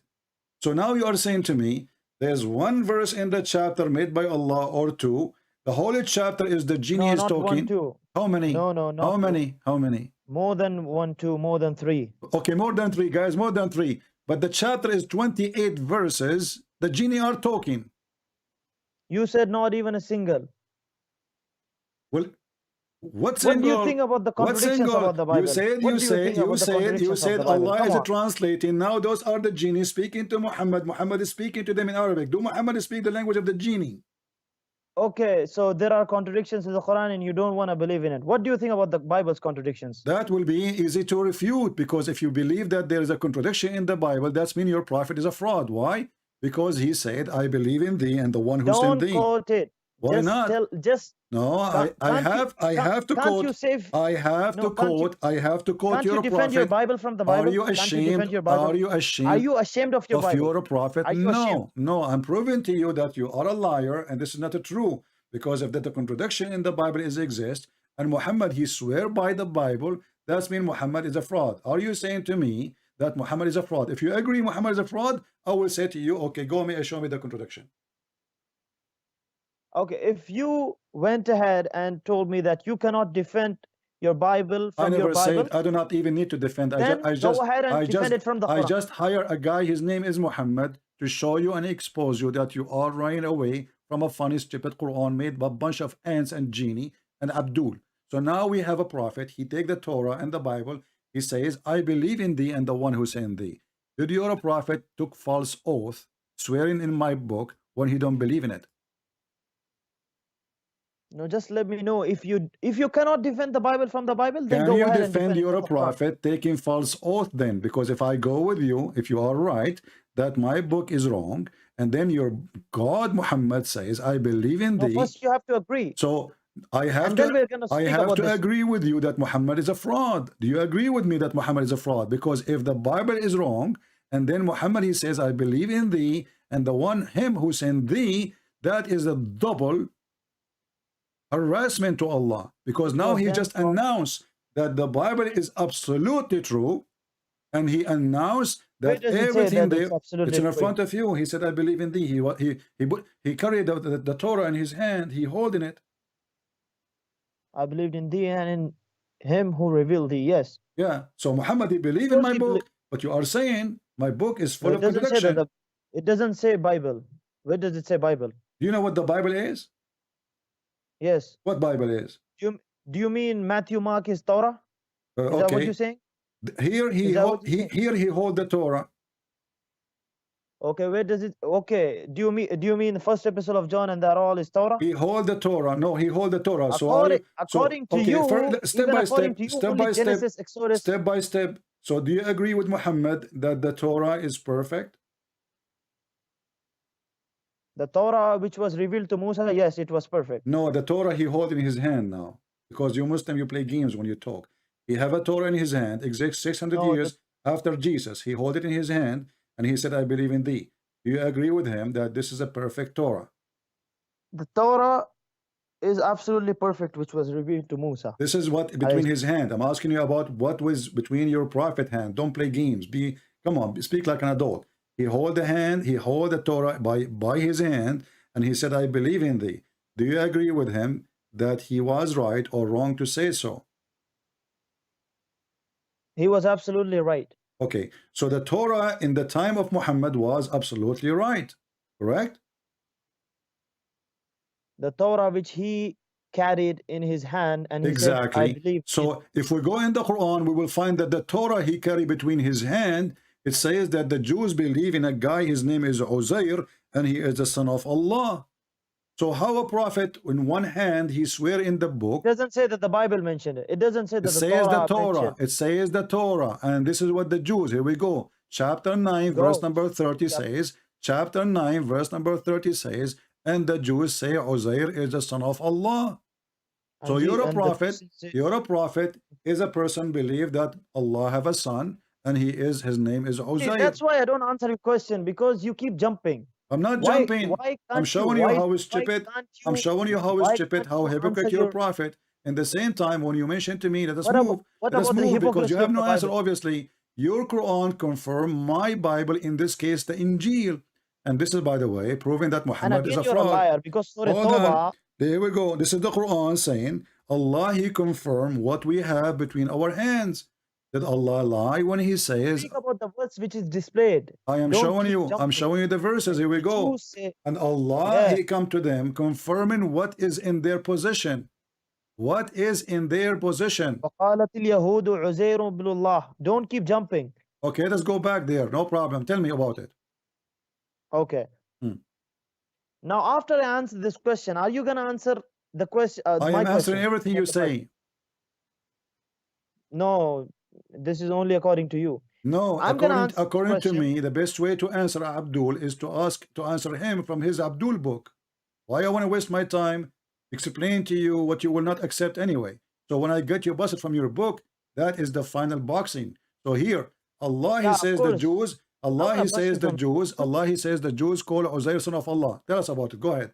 Speaker 1: So now you are saying to me, there's one verse in the chapter made by Allah or two. The holy chapter is the genie is talking.
Speaker 2: 1, 2.
Speaker 1: How many?
Speaker 2: No, not
Speaker 1: How many?
Speaker 2: two.
Speaker 1: How many?
Speaker 2: More than 1, 2, more than 3.
Speaker 1: Okay, more than 3, guys, more than 3. But the chapter is 28 verses. The genie are talking.
Speaker 2: You said not even a single.
Speaker 1: Well, what single?
Speaker 2: What do you think about the contradictions about the Bible?
Speaker 1: You said Allah is translating. Now those are the genie speaking to Muhammad. Muhammad is speaking to them in Arabic. Do Muhammad speak the language of the genie?
Speaker 2: Okay, so there are contradictions in the Quran and you don't want to believe in it. What do you think about the Bible's contradictions?
Speaker 1: That will be easy to refute, because if you believe that there is a contradiction in the Bible, that means your prophet is a fraud. Why? Because he said, I believe in thee and the one who sent thee.
Speaker 2: Don't quote it.
Speaker 1: Why
Speaker 2: just
Speaker 1: not?
Speaker 2: No,
Speaker 1: I have to quote. I have to quote
Speaker 2: can't
Speaker 1: your
Speaker 2: you defend
Speaker 1: prophet.
Speaker 2: your Bible from the Bible?
Speaker 1: Are you ashamed? Are you ashamed?
Speaker 2: Are you ashamed of your Bible?
Speaker 1: Your prophet?
Speaker 2: Are you ashamed?
Speaker 1: No. I'm proving to you that you are a liar, and this is not true. Because if the contradiction in the Bible exists, and Muhammad he swear by the Bible, that means Muhammad is a fraud. Are you saying to me that Muhammad is a fraud? If you agree Muhammad is a fraud, I will say to you, okay, go me and show me the contradiction.
Speaker 2: Okay, if you went ahead and told me that you cannot defend your Bible from your Bible,
Speaker 1: I do not even need to defend.
Speaker 2: Then go ahead and defend it from the Quran.
Speaker 1: I just hire a guy, his name is Muhammad, to show you and expose you that you are running away from a funny, stupid Quran made by a bunch of ants and genie, and Abdul. So now we have a prophet. He take the Torah and the Bible. He says, I believe in thee and the one who sent thee. Did your prophet took false oath, swearing in my book when he don't believe in it?
Speaker 2: No, just let me know if you cannot defend the Bible from the Bible, then
Speaker 1: Can
Speaker 2: go
Speaker 1: you
Speaker 2: ahead and
Speaker 1: defend
Speaker 2: defend
Speaker 1: your
Speaker 2: from the Quran.
Speaker 1: prophet taking false oath then? Because if I go with you, if you are right, that my book is wrong, and then your God Muhammad says, I believe in
Speaker 2: No,
Speaker 1: thee.
Speaker 2: first you have to agree.
Speaker 1: So I have
Speaker 2: And then we're gonna
Speaker 1: I
Speaker 2: speak
Speaker 1: have
Speaker 2: about
Speaker 1: to
Speaker 2: this.
Speaker 1: agree with you that Muhammad is a fraud. Do you agree with me that Muhammad is a fraud? Because if the Bible is wrong, and then Muhammad, he says, I believe in thee, and the one, him who sent thee, that is a double harassment to Allah. Because now he just announced that the Bible is absolutely true, and he announced
Speaker 2: Where
Speaker 1: that
Speaker 2: does it say
Speaker 1: everything
Speaker 2: that it's
Speaker 1: there,
Speaker 2: absolutely
Speaker 1: it's in
Speaker 2: true?
Speaker 1: front of you. He said, I believe in thee. He carried the Torah in his hand. He holding it.
Speaker 2: I believed in thee and in him who revealed thee. Yes.
Speaker 1: Yeah. So Muhammad, he believe
Speaker 2: Of
Speaker 1: in
Speaker 2: course
Speaker 1: my
Speaker 2: he
Speaker 1: book, but you are saying my book is
Speaker 2: No,
Speaker 1: full
Speaker 2: it
Speaker 1: of
Speaker 2: doesn't say that
Speaker 1: contradiction.
Speaker 2: it doesn't say Bible. Where does it say Bible?
Speaker 1: Do you know what the Bible is?
Speaker 2: Yes.
Speaker 1: What Bible is?
Speaker 2: Do you mean Matthew, Mark is Torah? Is that what you're
Speaker 1: Okay.
Speaker 2: saying?
Speaker 1: Here
Speaker 2: Is that what you're saying?
Speaker 1: here he hold the Torah.
Speaker 2: Okay, where does it? Okay, do you mean the first epistle of John and that all is Torah?
Speaker 1: He hold the Torah. No, he hold the Torah. So are you?
Speaker 2: According to
Speaker 1: Okay.
Speaker 2: you,
Speaker 1: Step
Speaker 2: even
Speaker 1: by
Speaker 2: according
Speaker 1: step,
Speaker 2: to you,
Speaker 1: step
Speaker 2: only
Speaker 1: by step,
Speaker 2: Genesis, Exodus.
Speaker 1: step by step. So do you agree with Muhammad that the Torah is perfect?
Speaker 2: The Torah which was revealed to Musa, yes, it was perfect.
Speaker 1: No, the Torah he hold in his hand now. Because you Muslim, you play games when you talk. He have a Torah in his hand, exact 600
Speaker 2: No,
Speaker 1: years after Jesus. He hold it in his hand, and he said, I believe in thee. Do you agree with him that this is a perfect Torah?
Speaker 2: the Torah is absolutely perfect, which was revealed to Musa.
Speaker 1: This is what between his hand. I'm asking you about what was between your prophet hand. Don't play games. Come on, speak like an adult. He hold the hand, he hold the Torah by his hand, and he said, I believe in thee. Do you agree with him that he was right or wrong to say so?
Speaker 2: He was absolutely right.
Speaker 1: Okay, so the Torah in the time of Muhammad was absolutely right, correct?
Speaker 2: The Torah which he carried in his hand, and he said, I believe.
Speaker 1: So if we go in the Quran, we will find that the Torah he carried between his hand, it says that the Jews believe in a guy, his name is Uzair, and he is the son of Allah. So how a prophet in one hand, he swear in the book.
Speaker 2: It doesn't say that the Bible mentioned it. It doesn't say that
Speaker 1: it says
Speaker 2: the
Speaker 1: Torah.
Speaker 2: Mentioned.
Speaker 1: It says the Torah. And this is what the Jews, here we go. Chapter 9, verse number 30 says, chapter 9, verse number 30 says, and the Jews say Uzair is the son of Allah. So you're a prophet is a person believe that Allah have a son, and his name is Uzair.
Speaker 2: That's why I don't answer your question, because you keep jumping.
Speaker 1: I'm not jumping. I'm showing you how stupid. I'm showing you how stupid, how hypocrite your prophet. In the same time, when you mention to me, let us move because you have no answer. Obviously, your Quran confirm my Bible, in this case the Injil, and this is, by the way, proving that Muhammad is a fraud.
Speaker 2: Liar, because
Speaker 1: there we go. This is the Quran saying Allah, he confirmed what we have between our hands. Did Allah lie when he says?
Speaker 2: Speak about the verse which is displayed.
Speaker 1: I am showing you. I'm showing you the verses. Here we go. And Allah, he come to them confirming what is in their position. What is in their position?
Speaker 2: Don't keep jumping.
Speaker 1: Okay, let's go back there. No problem. Tell me about it.
Speaker 2: Okay. Now, after I answer this question, are you gonna answer the question?
Speaker 1: I am answering everything you say.
Speaker 2: No, this is only according to you.
Speaker 1: No, according to me, the best way to answer Abdul is to answer him from his Abdul book. Why I want to waste my time explain to you what you will not accept anyway? So when I get you busted from your book, that is the final boxing. So here, Allah, he says the Jews. Allah, he says the Jews. Allah, he says the Jews call Uzair son of Allah. Tell us about it. Go ahead.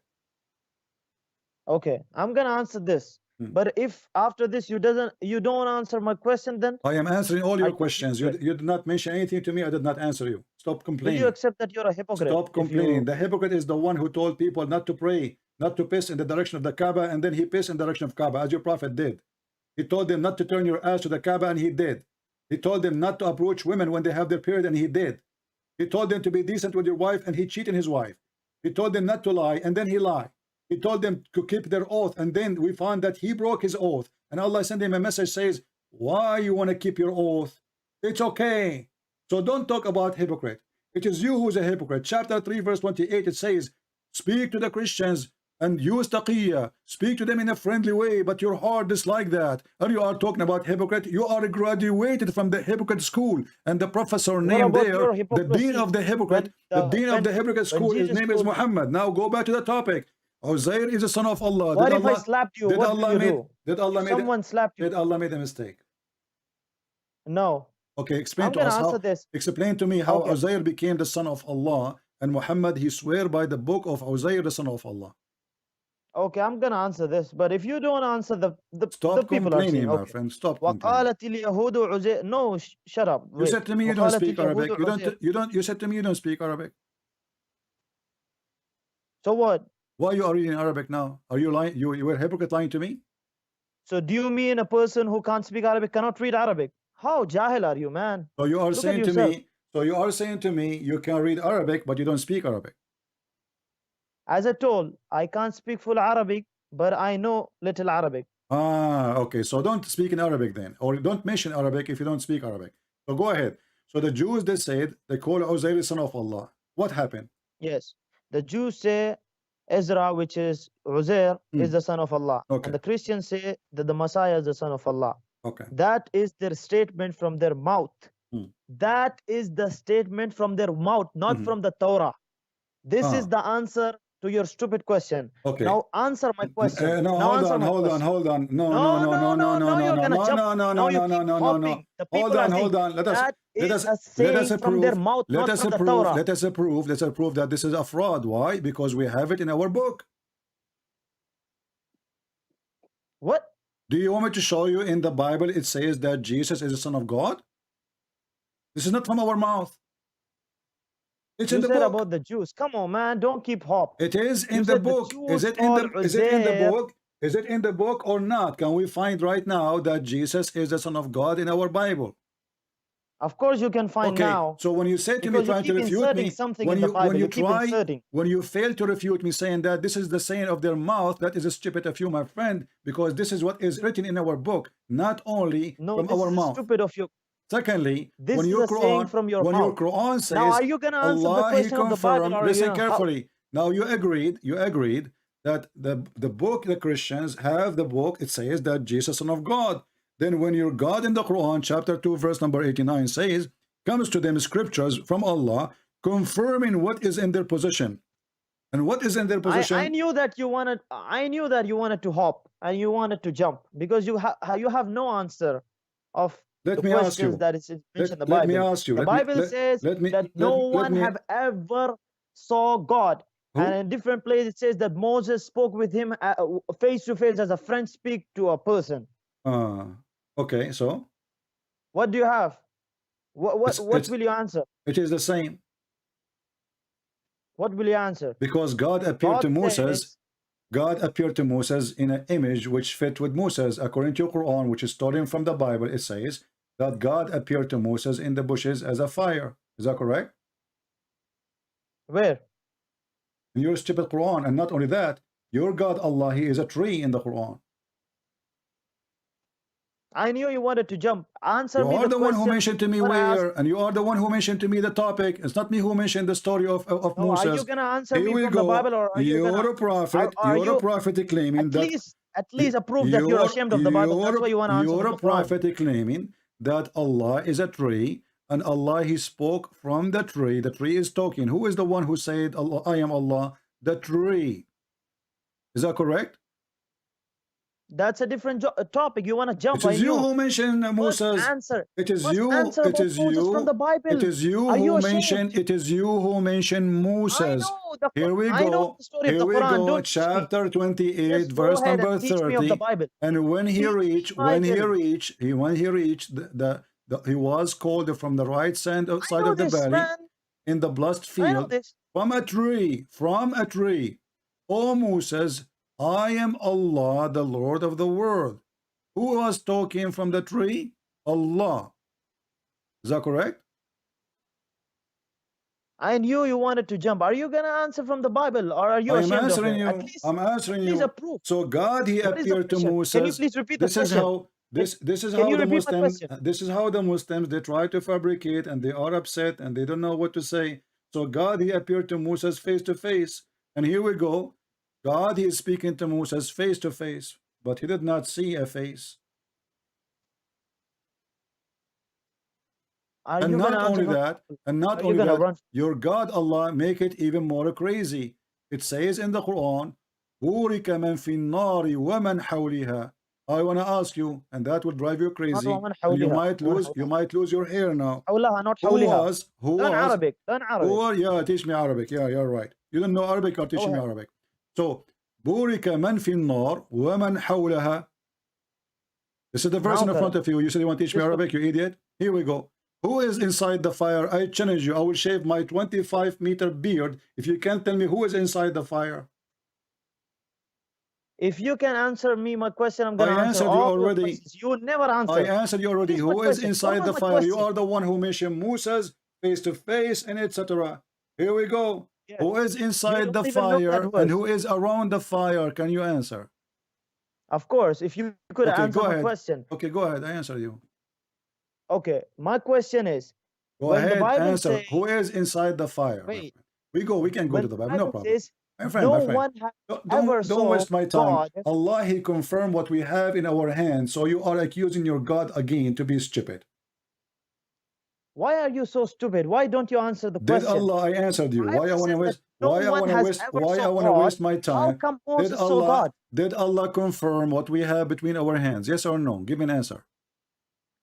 Speaker 2: Okay, I'm gonna answer this. But if after this you don't answer my question, then
Speaker 1: I am answering all your questions. You did not mention anything to me. I did not answer you. Stop complaining.
Speaker 2: Will you accept that you're a hypocrite?
Speaker 1: Stop complaining. The hypocrite is the one who told people not to pray, not to piss in the direction of the Kaaba, and then he pissed in the direction of Kaaba, as your prophet did. He told them not to turn your ass to the Kaaba, and he did. He told them not to approach women when they have their period, and he did. He told them to be decent with your wife, and he cheated his wife. He told them not to lie, and then he lied. He told them to keep their oath, and then we found that he broke his oath, and Allah sent him a message says, why you want to keep your oath? It's okay. So don't talk about hypocrite. It is you who's a hypocrite. Chapter 3 verse 28, it says, speak to the Christians and use taqiyya, speak to them in a friendly way, but your heart is like that. And you are talking about hypocrite. You are graduated from the hypocrite school, and the professor named there, the dean of the hypocrite, the dean of the hypocrite school, his name is Muhammad. Now go back to the topic. Uzair is the son of Allah.
Speaker 2: What if I slapped you? What do you do?
Speaker 1: Did Allah make
Speaker 2: someone slapped you?
Speaker 1: Did Allah make a mistake?
Speaker 2: No.
Speaker 1: Okay, explain to us how. Explain to me how Uzair became the son of Allah, and Muhammad, he swear by the book of Uzair, the son of Allah.
Speaker 2: Okay, I'm gonna answer this, but if you don't answer the
Speaker 1: stop
Speaker 2: people
Speaker 1: complaining, my friend. Stop
Speaker 2: complaining. No, shut up.
Speaker 1: Wait. You said to me you don't speak Arabic. You said to me you don't speak Arabic.
Speaker 2: So what?
Speaker 1: Why you are reading Arabic now? Are you lying? You were a hypocrite lying to me?
Speaker 2: So do you mean a person who can't speak Arabic cannot read Arabic? How jahil are you, man?
Speaker 1: So you are saying to me, you can read Arabic, but you don't speak Arabic.
Speaker 2: As I told, I can't speak full Arabic, but I know little Arabic.
Speaker 1: Ah, okay. So don't speak in Arabic then, or don't mention Arabic if you don't speak Arabic. So go ahead. So the Jews, they said, they call Uzair the son of Allah. What happened?
Speaker 2: Yes. The Jews say Ezra, which is Uzair, is the son of Allah.
Speaker 1: Okay.
Speaker 2: And the Christians say that the Messiah is the son of Allah.
Speaker 1: Okay.
Speaker 2: That is their statement from their mouth. That is the statement from their mouth, not from the Torah. This is the answer to your stupid question.
Speaker 1: Okay.
Speaker 2: Now answer my question.
Speaker 1: No,
Speaker 2: now
Speaker 1: hold on. No. Hold on. Let us prove that this is a fraud. Why? Because we have it in our book.
Speaker 2: What?
Speaker 1: Do you want me to show you in the Bible it says that Jesus is the Son of God? This is not from our mouth. It's in the book.
Speaker 2: About the Jews. Come on, man. Don't keep hope.
Speaker 1: It is in the book. Is it in the book? Is it in the book or not? Can we find right now that Jesus is the Son of God in our Bible?
Speaker 2: Of course you can find now.
Speaker 1: So when you say to me, trying to refute me, when you fail to refute me saying that this is the saying of their mouth, that is a stupid of you, my friend, because this is what is written in our book, not only from our mouth.
Speaker 2: Stupid of you.
Speaker 1: Secondly, when your Quran says,
Speaker 2: now are you gonna answer the question of the Bible?
Speaker 1: Listen carefully. Now you agreed that the book, the Christians have the book, it says that Jesus, Son of God. Then when your God in the Quran, chapter 2, verse number 89 says, comes to them scriptures from Allah, confirming what is in their position. And what is in their position?
Speaker 2: I knew that you wanted to hop and you wanted to jump because you have no answer of
Speaker 1: let me ask you.
Speaker 2: That is mentioned in the Bible.
Speaker 1: Let me ask you.
Speaker 2: The Bible says that no one have ever saw God.
Speaker 1: Who?
Speaker 2: And in different places it says that Moses spoke with him face to face as a friend speak to a person.
Speaker 1: Okay, so?
Speaker 2: What do you have? What will you answer?
Speaker 1: It is the same.
Speaker 2: What will you answer?
Speaker 1: Because God appeared to Moses. God appeared to Moses in an image which fit with Moses. According to Quran, which is stolen from the Bible, it says that God appeared to Moses in the bushes as a fire. Is that correct?
Speaker 2: Where?
Speaker 1: In your stupid Quran. And not only that, your God Allah, he is a tree in the Quran.
Speaker 2: I knew you wanted to jump. Answer me.
Speaker 1: You are the one who mentioned to me where, and you are the one who mentioned to me the topic. It's not me who mentioned the story of Moses.
Speaker 2: Are you gonna answer me from the Bible, or are you
Speaker 1: a prophet? You're a prophet claiming that
Speaker 2: at least prove that you're ashamed of the Bible. That's why you want to answer.
Speaker 1: You're a prophet claiming that Allah is a tree, and Allah, he spoke from the tree. The tree is talking. Who is the one who said, Allah, I am Allah? The tree. Is that correct?
Speaker 2: That's a different topic. You want to jump?
Speaker 1: It is you who mentioned Moses. It is you. It is you.
Speaker 2: From the Bible.
Speaker 1: It is you who mentioned. It is you who mentioned Moses. Here we go. Here we go. Chapter 28, verse number 30. And when he reached, he was called from the right side of the valley in the blessed field from a tree. O Moses, I am Allah, the Lord of the world. Who was talking from the tree? Allah. Is that correct?
Speaker 2: And you wanted to jump. Are you gonna answer from the Bible, or are you
Speaker 1: I am
Speaker 2: ashamed of
Speaker 1: answering
Speaker 2: it?
Speaker 1: you. I'm answering
Speaker 2: Please
Speaker 1: you.
Speaker 2: approve.
Speaker 1: So God, He
Speaker 2: What is the
Speaker 1: appeared to
Speaker 2: question? Can you
Speaker 1: Moses.
Speaker 2: please repeat the
Speaker 1: This is
Speaker 2: question?
Speaker 1: how this is
Speaker 2: Can
Speaker 1: how
Speaker 2: you
Speaker 1: the
Speaker 2: repeat my
Speaker 1: Muslims
Speaker 2: question?
Speaker 1: this is how the Muslims they try to fabricate and they are upset and they don't know what to say. So God, He appeared to Moses face to face, and here we go. God, He is speaking to Moses face to face, but he did not see a face.
Speaker 2: Are
Speaker 1: And
Speaker 2: you
Speaker 1: not
Speaker 2: gonna answer
Speaker 1: only
Speaker 2: from the
Speaker 1: that,
Speaker 2: Bible?
Speaker 1: and not
Speaker 2: Are you
Speaker 1: only
Speaker 2: gonna
Speaker 1: that,
Speaker 2: run?
Speaker 1: your God Allah make it even more crazy. It says in the Quran, بُورِكَ مَنْ فِي النَّارِ وَمَنْ حَوْلِهَا. I want to ask you, and that will drive you
Speaker 2: Not
Speaker 1: crazy,
Speaker 2: ومن
Speaker 1: and
Speaker 2: حولها. ومن
Speaker 1: you
Speaker 2: حولها.
Speaker 1: might lose your hair now.
Speaker 2: حولها, not
Speaker 1: Who
Speaker 2: حولها.
Speaker 1: was, who
Speaker 2: Learn
Speaker 1: was,
Speaker 2: Arabic. Learn Arabic.
Speaker 1: yeah, teach me Arabic. Yeah, you're right. You don't know Arabic, or
Speaker 2: Go
Speaker 1: teaching me
Speaker 2: ahead.
Speaker 1: Arabic. So, بُورِكَ مَنْ فِي النَّارِ وَمَنْ حَوْلَهَا. This is the verse in
Speaker 2: Now
Speaker 1: the front
Speaker 2: correct.
Speaker 1: of you. You said you want to teach me
Speaker 2: Just
Speaker 1: Arabic, you idiot. Here we go. Who is inside the fire? I challenge you. I will shave my 25-meter beard if you can't tell me who is inside the fire.
Speaker 2: if you can answer me my question, I'm
Speaker 1: I
Speaker 2: gonna answer
Speaker 1: answered you
Speaker 2: all your
Speaker 1: already.
Speaker 2: questions. You never
Speaker 1: I
Speaker 2: answer.
Speaker 1: answered you
Speaker 2: What
Speaker 1: already.
Speaker 2: is my
Speaker 1: Who is
Speaker 2: question? What
Speaker 1: inside
Speaker 2: was
Speaker 1: the
Speaker 2: my
Speaker 1: fire? You
Speaker 2: question?
Speaker 1: are the one who mentioned Moses face to face and etc. Here we go.
Speaker 2: Yeah.
Speaker 1: Who is
Speaker 2: You
Speaker 1: inside the
Speaker 2: don't even know that
Speaker 1: fire and
Speaker 2: verse.
Speaker 1: who is around the fire? Can you answer?
Speaker 2: Of course, if you could
Speaker 1: Okay,
Speaker 2: answer
Speaker 1: go
Speaker 2: my
Speaker 1: ahead.
Speaker 2: question.
Speaker 1: Okay, go ahead. I answer you.
Speaker 2: Okay, my question is,
Speaker 1: Go
Speaker 2: when the
Speaker 1: ahead,
Speaker 2: Bible
Speaker 1: answer.
Speaker 2: says,
Speaker 1: Who is inside the fire, my
Speaker 2: wait,
Speaker 1: friend? We can go
Speaker 2: when
Speaker 1: to
Speaker 2: the
Speaker 1: the Bible, no
Speaker 2: Bible
Speaker 1: problem.
Speaker 2: says,
Speaker 1: My
Speaker 2: no
Speaker 1: friend.
Speaker 2: one has ever
Speaker 1: Don't
Speaker 2: saw
Speaker 1: waste my time.
Speaker 2: God.
Speaker 1: Allah, He confirmed what we have in our hands. So you are accusing your God again to be stupid.
Speaker 2: Why are you so stupid? Why don't you answer the
Speaker 1: Did
Speaker 2: question?
Speaker 1: Allah? I answered you. Why I
Speaker 2: Bible
Speaker 1: want to
Speaker 2: says that
Speaker 1: waste?
Speaker 2: no
Speaker 1: Why I
Speaker 2: one
Speaker 1: want to
Speaker 2: has
Speaker 1: waste?
Speaker 2: ever
Speaker 1: Why I
Speaker 2: saw
Speaker 1: want to
Speaker 2: God.
Speaker 1: waste my
Speaker 2: How
Speaker 1: time?
Speaker 2: come Moses saw God?
Speaker 1: Did Allah confirm what we have between our hands? Yes or no? Give me an answer.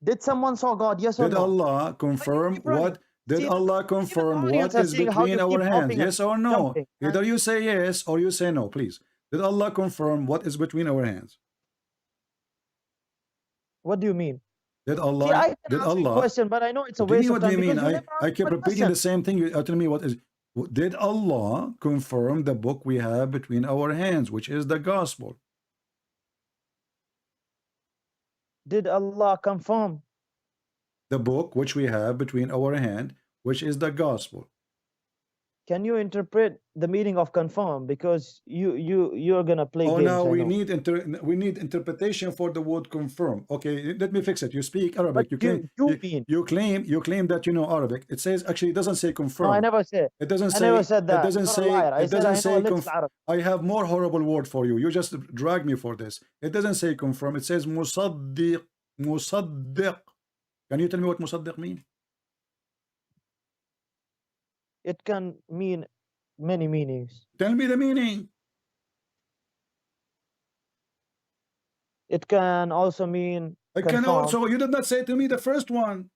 Speaker 2: Did someone saw God? Yes or
Speaker 1: Did
Speaker 2: no?
Speaker 1: Allah
Speaker 2: Why you
Speaker 1: confirm
Speaker 2: keep running?
Speaker 1: what? Did
Speaker 2: See,
Speaker 1: Allah
Speaker 2: even the
Speaker 1: confirm
Speaker 2: audience
Speaker 1: what
Speaker 2: are
Speaker 1: is
Speaker 2: seeing how
Speaker 1: between
Speaker 2: you
Speaker 1: our
Speaker 2: keep
Speaker 1: hands?
Speaker 2: hopping and
Speaker 1: Yes or no?
Speaker 2: jumping.
Speaker 1: Either you say yes or you say no, please. Did Allah confirm what is between our hands?
Speaker 2: What do you mean?
Speaker 1: Did
Speaker 2: See,
Speaker 1: Allah?
Speaker 2: I can
Speaker 1: Did
Speaker 2: answer your
Speaker 1: Allah?
Speaker 2: question, but I know it's a
Speaker 1: What do you
Speaker 2: waste
Speaker 1: mean?
Speaker 2: of
Speaker 1: What do
Speaker 2: time
Speaker 1: you mean?
Speaker 2: because you never
Speaker 1: I
Speaker 2: answered
Speaker 1: keep
Speaker 2: my
Speaker 1: repeating
Speaker 2: question.
Speaker 1: the same thing. You tell me what is. Did Allah confirm the book we have between our hands, which is the gospel?
Speaker 2: Did Allah confirm?
Speaker 1: The book which we have between our hand, which is the gospel.
Speaker 2: Can you interpret the meaning of confirm? Because you're gonna play
Speaker 1: Oh,
Speaker 2: games.
Speaker 1: now
Speaker 2: I
Speaker 1: we
Speaker 2: know.
Speaker 1: need interpretation for the word confirm. Okay, let me fix it. You speak
Speaker 2: What
Speaker 1: Arabic.
Speaker 2: do you mean?
Speaker 1: You claim that you know Arabic. It says actually it doesn't say
Speaker 2: No, I
Speaker 1: confirm.
Speaker 2: never said.
Speaker 1: It doesn't
Speaker 2: I never
Speaker 1: say
Speaker 2: said that. You're a liar. I
Speaker 1: it
Speaker 2: said
Speaker 1: doesn't
Speaker 2: I know a
Speaker 1: say
Speaker 2: little Arabic.
Speaker 1: I have more horrible word for you. You just drag me for this. It doesn't say confirm. It says musaddiq. Musaddiq. Can you tell me what musaddiq mean?
Speaker 2: It can mean many meanings.
Speaker 1: Tell me the meaning.
Speaker 2: It can also mean
Speaker 1: I can
Speaker 2: confirm.
Speaker 1: also. You did not say to me the first one.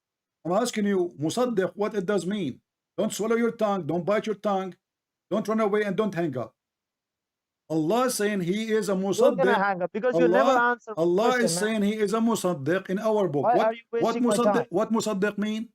Speaker 1: I'm asking you, musaddiq, what it does mean. Don't swallow your tongue. Don't bite your tongue. Don't run away and don't hang up. Allah is saying He is a
Speaker 2: You're gonna
Speaker 1: musaddiq.
Speaker 2: hang up because you never answer my
Speaker 1: Allah
Speaker 2: question,
Speaker 1: is
Speaker 2: man.
Speaker 1: saying He is a musaddiq in our book.
Speaker 2: Why are you wasting my time?
Speaker 1: What musaddiq mean?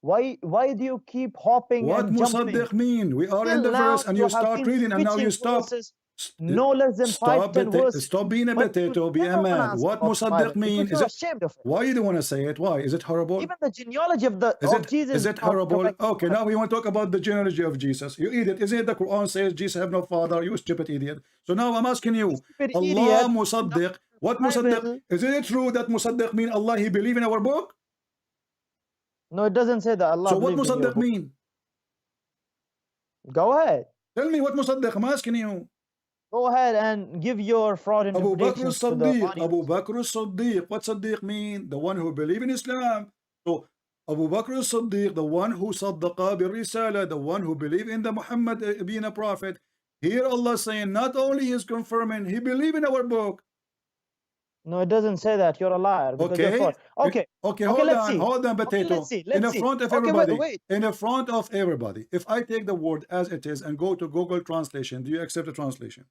Speaker 2: Why do you keep hopping
Speaker 1: What
Speaker 2: and jumping?
Speaker 1: musaddiq mean? We are in
Speaker 2: Till
Speaker 1: the
Speaker 2: now
Speaker 1: verse and
Speaker 2: you
Speaker 1: you
Speaker 2: have
Speaker 1: start
Speaker 2: been
Speaker 1: reading and now you
Speaker 2: switching
Speaker 1: stop.
Speaker 2: verses, no less than 5-10 verses.
Speaker 1: Stop being a
Speaker 2: But you
Speaker 1: potato, be a
Speaker 2: never want to
Speaker 1: man.
Speaker 2: answer
Speaker 1: What
Speaker 2: about the
Speaker 1: musaddiq
Speaker 2: Bible
Speaker 1: mean?
Speaker 2: because you're ashamed of it.
Speaker 1: Why you don't want to say it? Why? Is it horrible?
Speaker 2: Even the genealogy of Jesus
Speaker 1: Is it
Speaker 2: not
Speaker 1: horrible?
Speaker 2: correct.
Speaker 1: Okay, now we want to talk about the genealogy of Jesus. You idiot. Isn't it the Quran says Jesus have no father? You stupid idiot. So now I'm asking you,
Speaker 2: Stupid
Speaker 1: Allah
Speaker 2: idiot.
Speaker 1: musaddiq. What
Speaker 2: Bible.
Speaker 1: musaddiq? Isn't it true that musaddiq mean Allah He believe in our book?
Speaker 2: No, it doesn't say that Allah
Speaker 1: So what
Speaker 2: believed in your
Speaker 1: musaddiq
Speaker 2: book.
Speaker 1: mean?
Speaker 2: Go ahead.
Speaker 1: Tell me what musaddiq. I'm asking you.
Speaker 2: Go ahead and give your fraud
Speaker 1: Abu Bakr
Speaker 2: interpretations to the
Speaker 1: as-Siddiq.
Speaker 2: audience.
Speaker 1: Abu Bakr as-Siddiq. What Siddiq mean? The one who believe in Islam. So Abu Bakr as-Siddiq, the one who saddaqa bir-risala, the one who believe in the Muhammad being a prophet. Here Allah saying not only He is confirming, He believe in our book.
Speaker 2: No, it doesn't say that. You're a liar because you're
Speaker 1: Okay.
Speaker 2: fraud. Okay,
Speaker 1: Hold on,
Speaker 2: Okay,
Speaker 1: potato.
Speaker 2: let's see.
Speaker 1: In the front of everybody.
Speaker 2: Wait.
Speaker 1: In the front of everybody. If I take the word as it is and go to Google translation, do you accept the translation?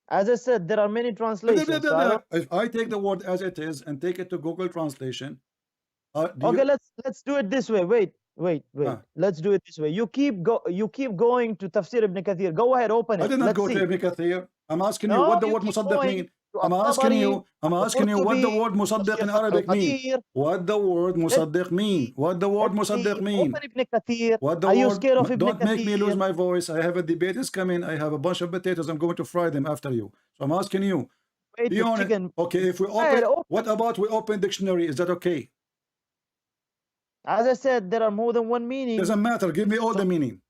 Speaker 2: As I said, there are many translations. So
Speaker 1: if I take the word as it is and take it to Google translation,
Speaker 2: okay, let's do it this way. Wait. Let's do it this way. You keep going to Tafsir Ibn Kathir. Go ahead, open it.
Speaker 1: I did not
Speaker 2: Let's
Speaker 1: go
Speaker 2: see.
Speaker 1: to Ibn Kathir. I'm asking you
Speaker 2: No,
Speaker 1: what the
Speaker 2: you
Speaker 1: word
Speaker 2: keep
Speaker 1: musaddiq
Speaker 2: going.
Speaker 1: mean. I'm asking
Speaker 2: الطبري
Speaker 1: you, what the word musaddiq in
Speaker 2: الشيخ عبد
Speaker 1: Arabic mean?
Speaker 2: القدير.
Speaker 1: What the word
Speaker 2: Let
Speaker 1: musaddiq mean? What the word
Speaker 2: let
Speaker 1: musaddiq
Speaker 2: me
Speaker 1: mean?
Speaker 2: open Ibn Kathir.
Speaker 1: What the
Speaker 2: Are you
Speaker 1: word?
Speaker 2: scared of Ibn
Speaker 1: Don't make me lose
Speaker 2: Kathir?
Speaker 1: my voice. I have a debate is coming. I have a bunch of potatoes. I'm going to fry them after you. So I'm asking you.
Speaker 2: Wait,
Speaker 1: Be
Speaker 2: the
Speaker 1: honest.
Speaker 2: chicken.
Speaker 1: Okay, if we
Speaker 2: Go ahead,
Speaker 1: open,
Speaker 2: open.
Speaker 1: what about we open dictionary? Is that okay?
Speaker 2: As I said, there are more than one meaning.
Speaker 1: Doesn't matter. Give me all
Speaker 2: So,
Speaker 1: the meaning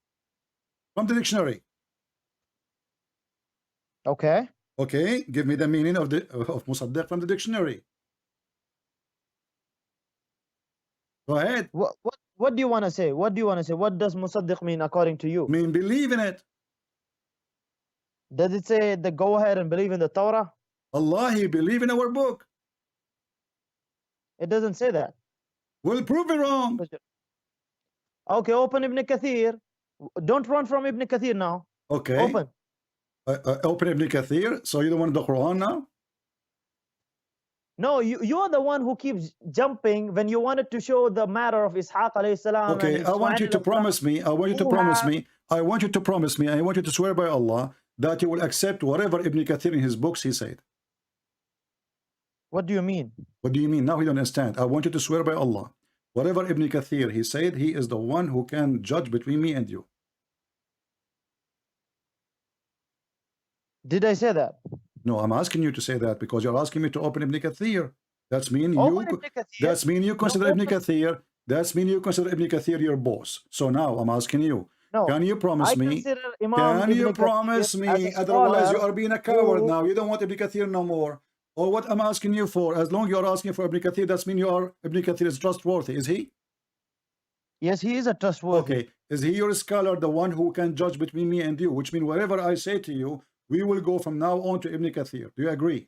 Speaker 1: from the dictionary.
Speaker 2: okay.
Speaker 1: Okay, give me the meaning of musaddiq from the dictionary. Go ahead.
Speaker 2: What do you want to say? What do you want to say? What does musaddiq mean according to you?
Speaker 1: Mean believe in it.
Speaker 2: Does it say the go ahead and believe in the Torah?
Speaker 1: Allah, he believe in our book.
Speaker 2: It doesn't say that.
Speaker 1: We'll prove it wrong.
Speaker 2: Okay, open Ibn Kathir. Don't run from Ibn Kathir now.
Speaker 1: Okay.
Speaker 2: Open.
Speaker 1: Open Ibn Kathir. So you don't want the Quran now?
Speaker 2: No, you're the one who keeps jumping when you wanted to show the matter of Ishaq alayhi salam.
Speaker 1: Okay,
Speaker 2: and
Speaker 1: I want you to promise me. I want you to promise me. I want you to promise me. I want you to swear by Allah that you will accept whatever Ibn Kathir in his books he said.
Speaker 2: What do you mean?
Speaker 1: What do you mean? Now you don't understand. I want you to swear by Allah. Whatever Ibn Kathir he said, he is the one who can judge between me and you.
Speaker 2: Did I say that?
Speaker 1: No, I'm asking you to say that because you're asking me to open Ibn Kathir. That's mean
Speaker 2: Open
Speaker 1: you.
Speaker 2: Ibn Kathir.
Speaker 1: That's mean you consider
Speaker 2: No,
Speaker 1: Ibn Kathir. That's mean you consider Ibn Kathir your boss. So now I'm asking you.
Speaker 2: No,
Speaker 1: Can you promise
Speaker 2: I
Speaker 1: me?
Speaker 2: consider Imam
Speaker 1: Can
Speaker 2: Ibn
Speaker 1: you
Speaker 2: Kathir
Speaker 1: promise
Speaker 2: as
Speaker 1: me?
Speaker 2: a
Speaker 1: Otherwise, you
Speaker 2: scholar
Speaker 1: are being a coward
Speaker 2: who-
Speaker 1: now. You don't want Ibn Kathir no more. Or what I'm asking you for? As long as you're asking for Ibn Kathir, that's mean you are Ibn Kathir is trustworthy. Is he?
Speaker 2: Yes, he is a trustworthy.
Speaker 1: Okay. Is he your scholar, the one who can judge between me and you? Which means whatever I say to you, we will go from now on to Ibn Kathir. Do you agree?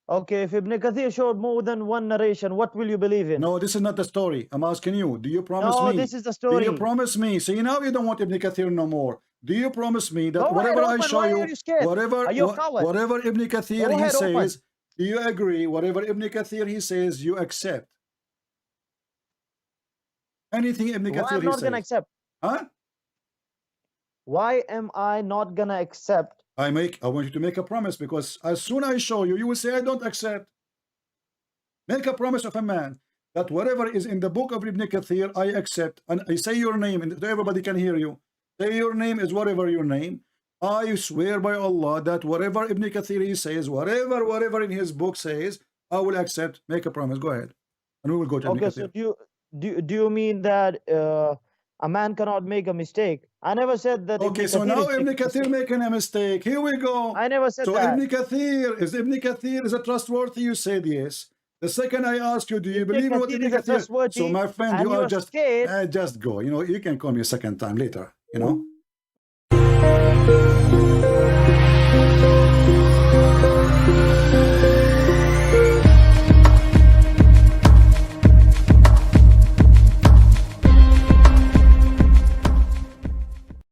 Speaker 2: Okay, if Ibn Kathir showed more than one narration, what will you believe in?
Speaker 1: No, this is not the story. I'm asking you. Do you promise
Speaker 2: No,
Speaker 1: me?
Speaker 2: this is the
Speaker 1: Do
Speaker 2: story.
Speaker 1: you promise me? See, now you don't want Ibn Kathir no more. Do you promise me that
Speaker 2: Go
Speaker 1: whatever
Speaker 2: ahead,
Speaker 1: I
Speaker 2: open.
Speaker 1: show
Speaker 2: Why
Speaker 1: you,
Speaker 2: are you scared? Are you a coward?
Speaker 1: whatever Ibn Kathir
Speaker 2: Go
Speaker 1: he
Speaker 2: ahead, open.
Speaker 1: says, do you agree? Whatever Ibn Kathir he says, you accept. Anything Ibn
Speaker 2: Why
Speaker 1: Kathir
Speaker 2: I'm
Speaker 1: he
Speaker 2: not gonna
Speaker 1: says.
Speaker 2: accept?
Speaker 1: Huh?
Speaker 2: Why am I not gonna accept?
Speaker 1: I want you to make a promise because as soon as I show you, you will say, I don't accept. Make a promise of a man that whatever is in the book of Ibn Kathir, I accept. And I say your name, and everybody can hear you. Say your name is whatever your name. I swear by Allah that whatever Ibn Kathir he says, whatever in his book says, I will accept. Make a promise. Go ahead. And we will go to Ibn
Speaker 2: Okay,
Speaker 1: Kathir.
Speaker 2: so do you mean that a man cannot make a mistake? I never said that.
Speaker 1: Okay,
Speaker 2: Ibn
Speaker 1: so
Speaker 2: Kathir
Speaker 1: now
Speaker 2: is
Speaker 1: Ibn
Speaker 2: making a
Speaker 1: Kathir
Speaker 2: mistake.
Speaker 1: making a mistake. Here we go.
Speaker 2: I never said
Speaker 1: So
Speaker 2: that.
Speaker 1: Ibn Kathir is a trustworthy? You said yes. The second I ask you, do you believe in what Ibn
Speaker 2: is a
Speaker 1: Kathir?
Speaker 2: trustworthy,
Speaker 1: So my friend,
Speaker 2: and
Speaker 1: you are
Speaker 2: you're
Speaker 1: just
Speaker 2: scared.
Speaker 1: just go. You know, you can call me a second time later. You know.